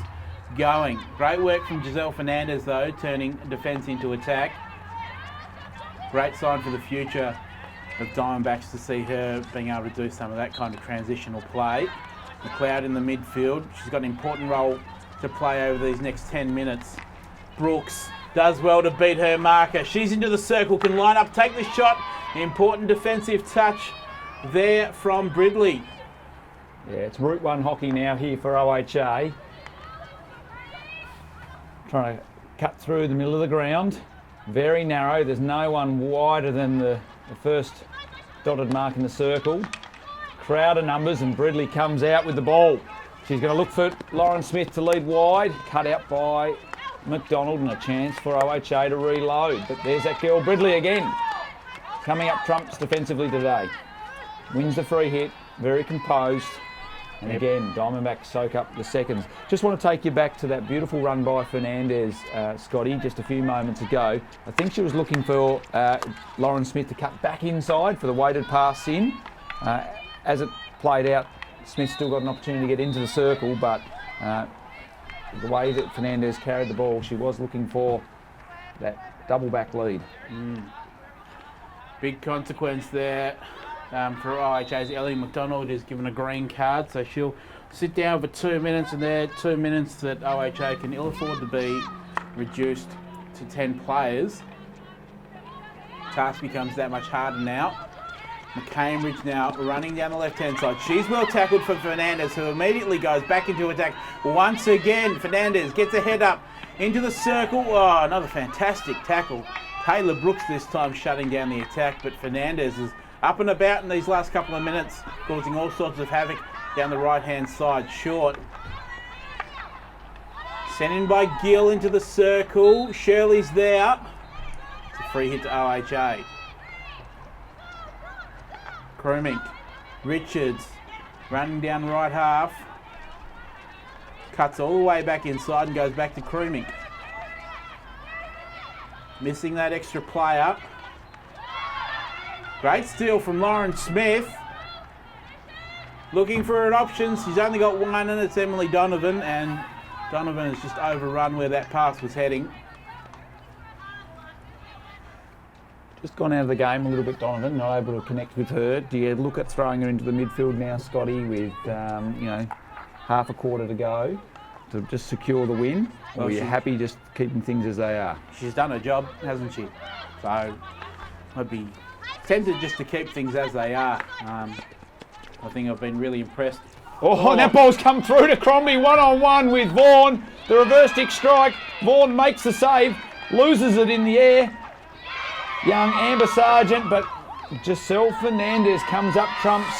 going. Great work from Giselle Fernandez though, turning defence into attack. Great sign for the future of Diamondbacks to see her being able to do some of that kind of transitional play. McLeod in the midfield. She's got an important role to play over these next 10 minutes. Brooks does well to beat her marker. She's into the circle, can line up, take the shot. Important defensive touch there from Bridley. Yeah, it's Route 1 hockey now here for OHA. Trying to cut through the middle of the ground. Very narrow. There's no one wider than the first dotted mark in the circle. Crowd of numbers, and Bridley comes out with the ball. She's going to look for Lauren Smith to lead wide. Cut out by McDonald, and a chance for OHA to reload. But there's that girl Bridley again. Coming up trumps defensively today. Wins the free hit, very composed. And again, Diamondbacks soak up the seconds. Just want to take you back to that beautiful run by Fernandez, Scotty, just a few moments ago. I think she was looking for Lauren Smith to cut back inside for the weighted pass in. As it played out, Smith still got an opportunity to get into the circle, but the way that Fernandez carried the ball, she was looking for that double back lead. Big consequence there for OHA's Ellie McDonald is given a green card, so she'll sit down for 2 minutes, and they're 2 minutes that OHA can ill afford to be reduced to 10 players. Task becomes that much harder now. McCambridge now running down the left-hand side. She's well tackled for Fernandez, who immediately goes back into attack. Once again, Fernandez gets a head up into the circle. Oh, another fantastic tackle. Taylor Brooks this time shutting down the attack, but Fernandez is up and about in these last couple of minutes, causing all sorts of havoc down the right-hand side. Short. Sent in by Gill into the circle. Shirley's there. It's a free hit to OHA. Krumink, Richards, running down right half, cuts all the way back inside and goes back to Krumink. Missing that extra player. Great steal from Lauren Smith. Looking for an option. She's only got one, and it's Emily Donovan, and Donovan has just overrun where that pass was heading. Just gone out of the game a little bit, Donovan, not able to connect with her. Do you look at throwing her into the midfield now, Scotty, with half a quarter to go to just secure the win? Or are you happy just keeping things as they are? She's done her job, hasn't she? So I'd be tempted just to keep things as they are. I think I've been really impressed. Oh, that ball's come through to Crombie, one-on-one with Vaughan. The reverse stick strike. Vaughan makes the save, loses it in the air. Young Amber Sargent, but Giselle Fernandez comes up trumps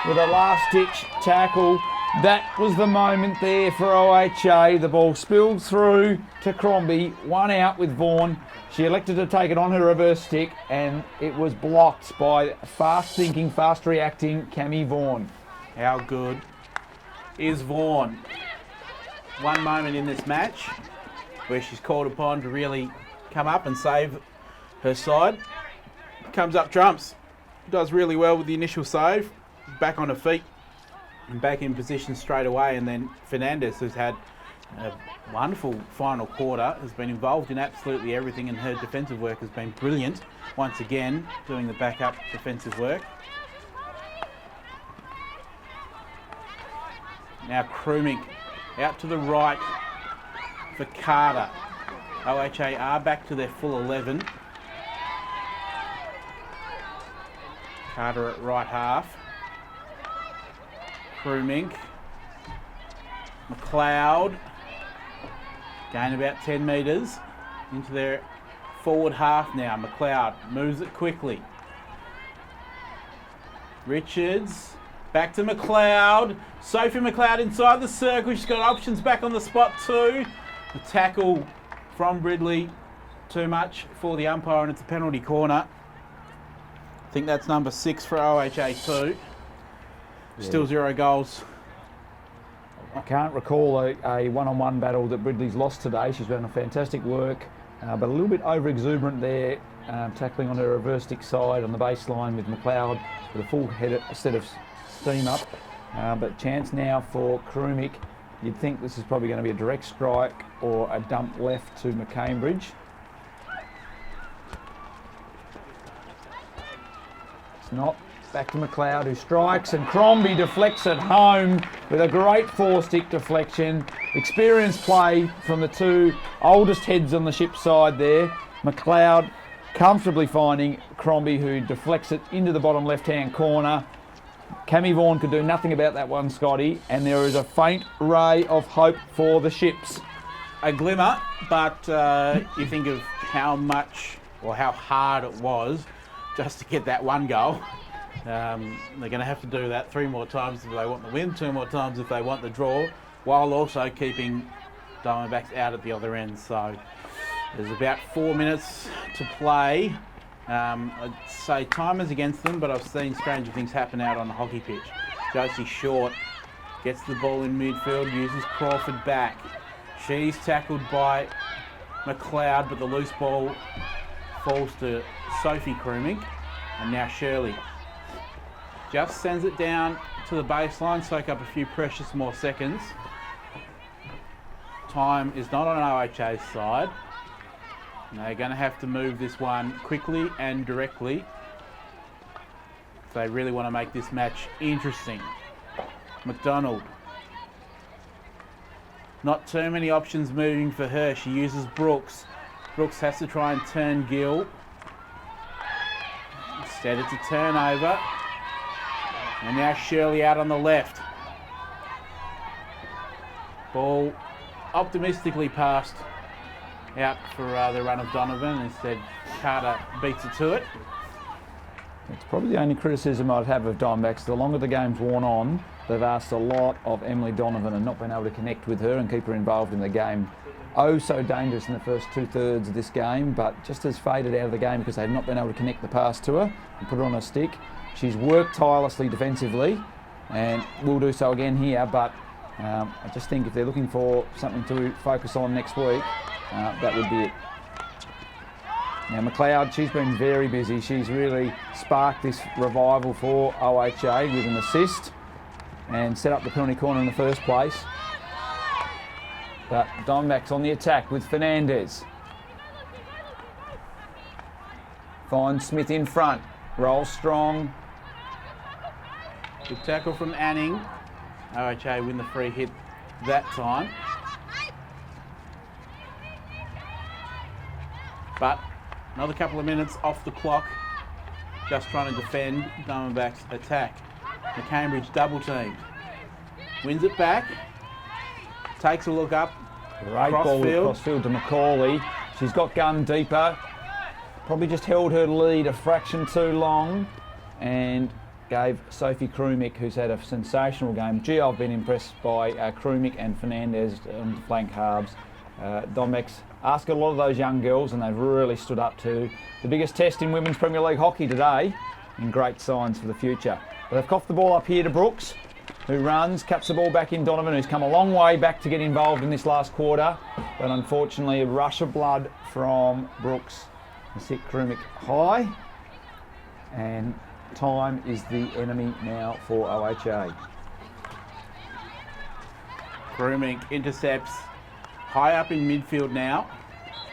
with a last-ditch tackle. That was the moment there for OHA. The ball spilled through to Crombie, one out with Vaughan. She elected to take it on her reverse stick, and it was blocked by fast-thinking, fast-reacting Cammy Vaughan. How good is Vaughan? One moment in this match where she's called upon to really come up and save her side. Comes up trumps. Does really well with the initial save. Back on her feet and back in position straight away. And then Fernandez, who's had a wonderful final quarter, has been involved in absolutely everything, and her defensive work has been brilliant. Once again, doing the backup defensive work. Now Krumink out to the right for Carter. OHA are back to their full 11. Carter at right half. Krumink. McLeod. Gain about 10 metres into their forward half now. McLeod moves it quickly. Richards. Back to McLeod. Sophie McLeod inside the circle. She's got options back on the spot too. The tackle from Bridley. Too much for the umpire, and it's a penalty corner. I think that's number 6 for OHA too. Still 0 goals. I can't recall a one-on-one battle that Bridley's lost today. She's done a fantastic work but a little bit over-exuberant there, tackling on her reverse stick side on the baseline with McLeod with a full set of steam up. But chance now for Krumik. You'd think this is probably going to be a direct strike or a dump left to McCambridge. It's not. Back to McLeod, who strikes, and Crombie deflects it home with a great four-stick deflection. Experienced play from the two oldest heads on the ship side there. McLeod comfortably finding Crombie, who deflects it into the bottom left-hand corner. Cammy Vaughan could do nothing about that one, Scotty, and there is a faint ray of hope for the ships. A glimmer, but you think of how much or how hard it was just to get that one goal. They're going to have to do that 3 more times if they want the win, 2 more times if they want the draw, while also keeping Diamondbacks out at the other end. So there's about 4 minutes to play. I'd say time is against them, but I've seen stranger things happen out on the hockey pitch. Josie Short gets the ball in midfield, uses Crawford back. She's tackled by McLeod, but the loose ball falls to Sophie Krumik, and now Shirley just sends it down to the baseline, soak up a few precious more seconds. Time is not on OHA's side. They're going to have to move this one quickly and directly if they really want to make this match interesting. McDonald. Not too many options moving for her. She uses Brooks. Brooks has to try and turn Gill. Instead it's a turnover. And now Shirley out on the left. Ball optimistically passed out for the run of Donovan. Instead, Carter beats it to it. It's probably the only criticism I'd have of Diamondbacks. The longer the game's worn on, they've asked a lot of Emily Donovan and not been able to connect with her and keep her involved in the game. Oh, so dangerous in the first 2/3 of this game, but just as faded out of the game because they've not been able to connect the pass to her and put her on a stick. She's worked tirelessly defensively and will do so again here, but I just think if they're looking for something to focus on next week, that would be it. Now McLeod, she's been very busy. She's really sparked this revival for OHA with an assist and set up the penalty corner in the first place. But Diamondbacks on the attack with Fernandez. Finds Smith in front. Rolls strong. Good tackle from Anning. OHA win the free hit that time. But another couple of minutes off the clock. Just trying to defend Diamondbacks' attack. McCambridge double teamed. Wins it back. Takes a look up. Great ball crossfield to Macaulay. She's got gun deeper. Probably just held her lead a fraction too long and gave Sophie Krumik, who's had a sensational game. Gee, I've been impressed by Krumik and Fernandez on the flank halves. Diamondbacks ask a lot of those young girls and they've really stood up to the biggest test in Women's Premier League hockey today, and great signs for the future. But they've coughed the ball up here to Brooks, who runs, cuts the ball back in Donovan, who's come a long way back to get involved in this last quarter. But unfortunately, a rush of blood from Brooks has hit Krumik high. And time is the enemy now for OHA. Krumik intercepts high up in midfield now.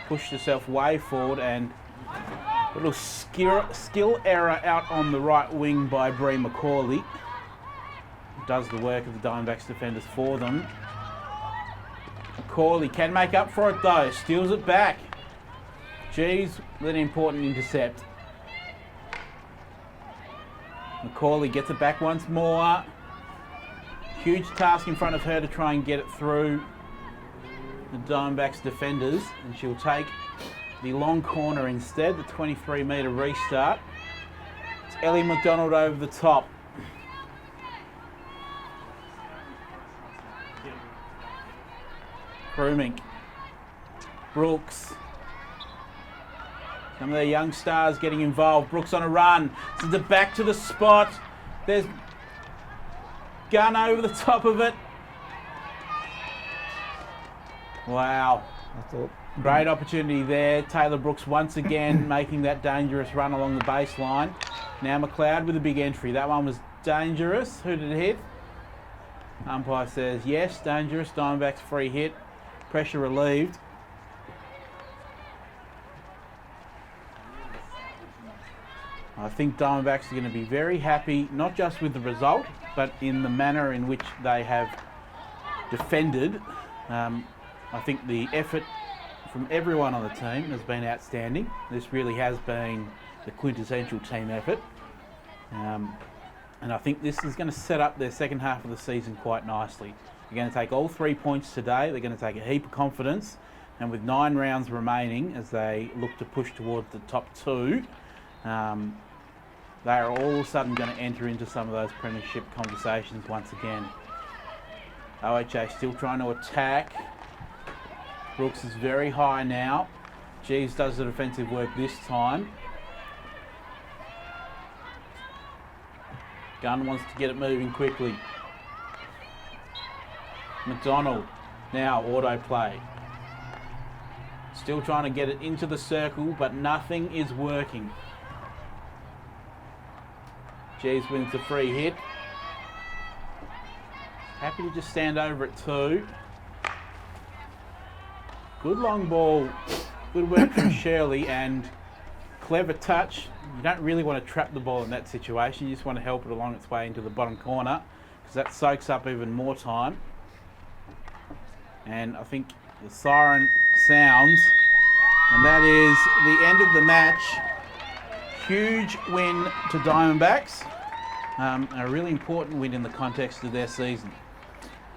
Pushed herself way forward, and a little skill error out on the right wing by Bree Macaulay. Does the work of the Diamondbacks defenders for them. Macaulay can make up for it though. Steals it back. Geez, with an important intercept. Macaulay gets it back once more. Huge task in front of her to try and get it through the Diamondbacks defenders, and she'll take the long corner instead, the 23-metre restart. It's Ellie McDonald over the top. Krumik. Brooks. Some of their young stars getting involved. Brooks on a run. Sends it back to the spot. There's Gunn over the top of it. Wow. I thought Great opportunity there. Taylor Brooks once again making that dangerous run along the baseline. Now McLeod with a big entry. That one was dangerous. Who did it hit? Umpire says yes, dangerous. Diamondbacks free hit. Pressure relieved. I think Diamondbacks are going to be very happy, not just with the result, but in the manner in which they have defended. I think the effort from everyone on the team has been outstanding. This really has been the quintessential team effort. And I think this is going to set up their second half of the season quite nicely. They're going to take all 3 points today. They're going to take a heap of confidence. And with 9 rounds remaining, as they look to push towards the top 2, they are all of a sudden going to enter into some of those premiership conversations once again. OHA still trying to attack. Brooks is very high now. Jeeves does the defensive work this time. Gunn wants to get it moving quickly. McDonald now autoplay. Still trying to get it into the circle, but nothing is working. Jeeves wins the free hit. Happy to just stand over at 2. Good long ball. Good work from Shirley and clever touch. You don't really want to trap the ball in that situation. You just want to help it along its way into the bottom corner because that soaks up even more time. And I think the siren sounds, and that is the end of the match. Huge win to Diamondbacks. A really important win in the context of their season.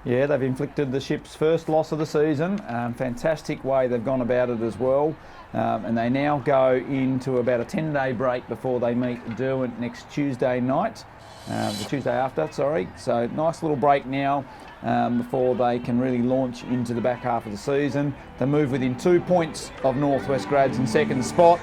Yeah, they've inflicted the ship's first loss of the season. Fantastic way they've gone about it as well. And they now go into about a 10-day break before they meet Derwent next Tuesday night. The Tuesday after, sorry. So nice little break now before they can really launch into the back half of the season. They move within 2 points of Northwest Grads in second spot.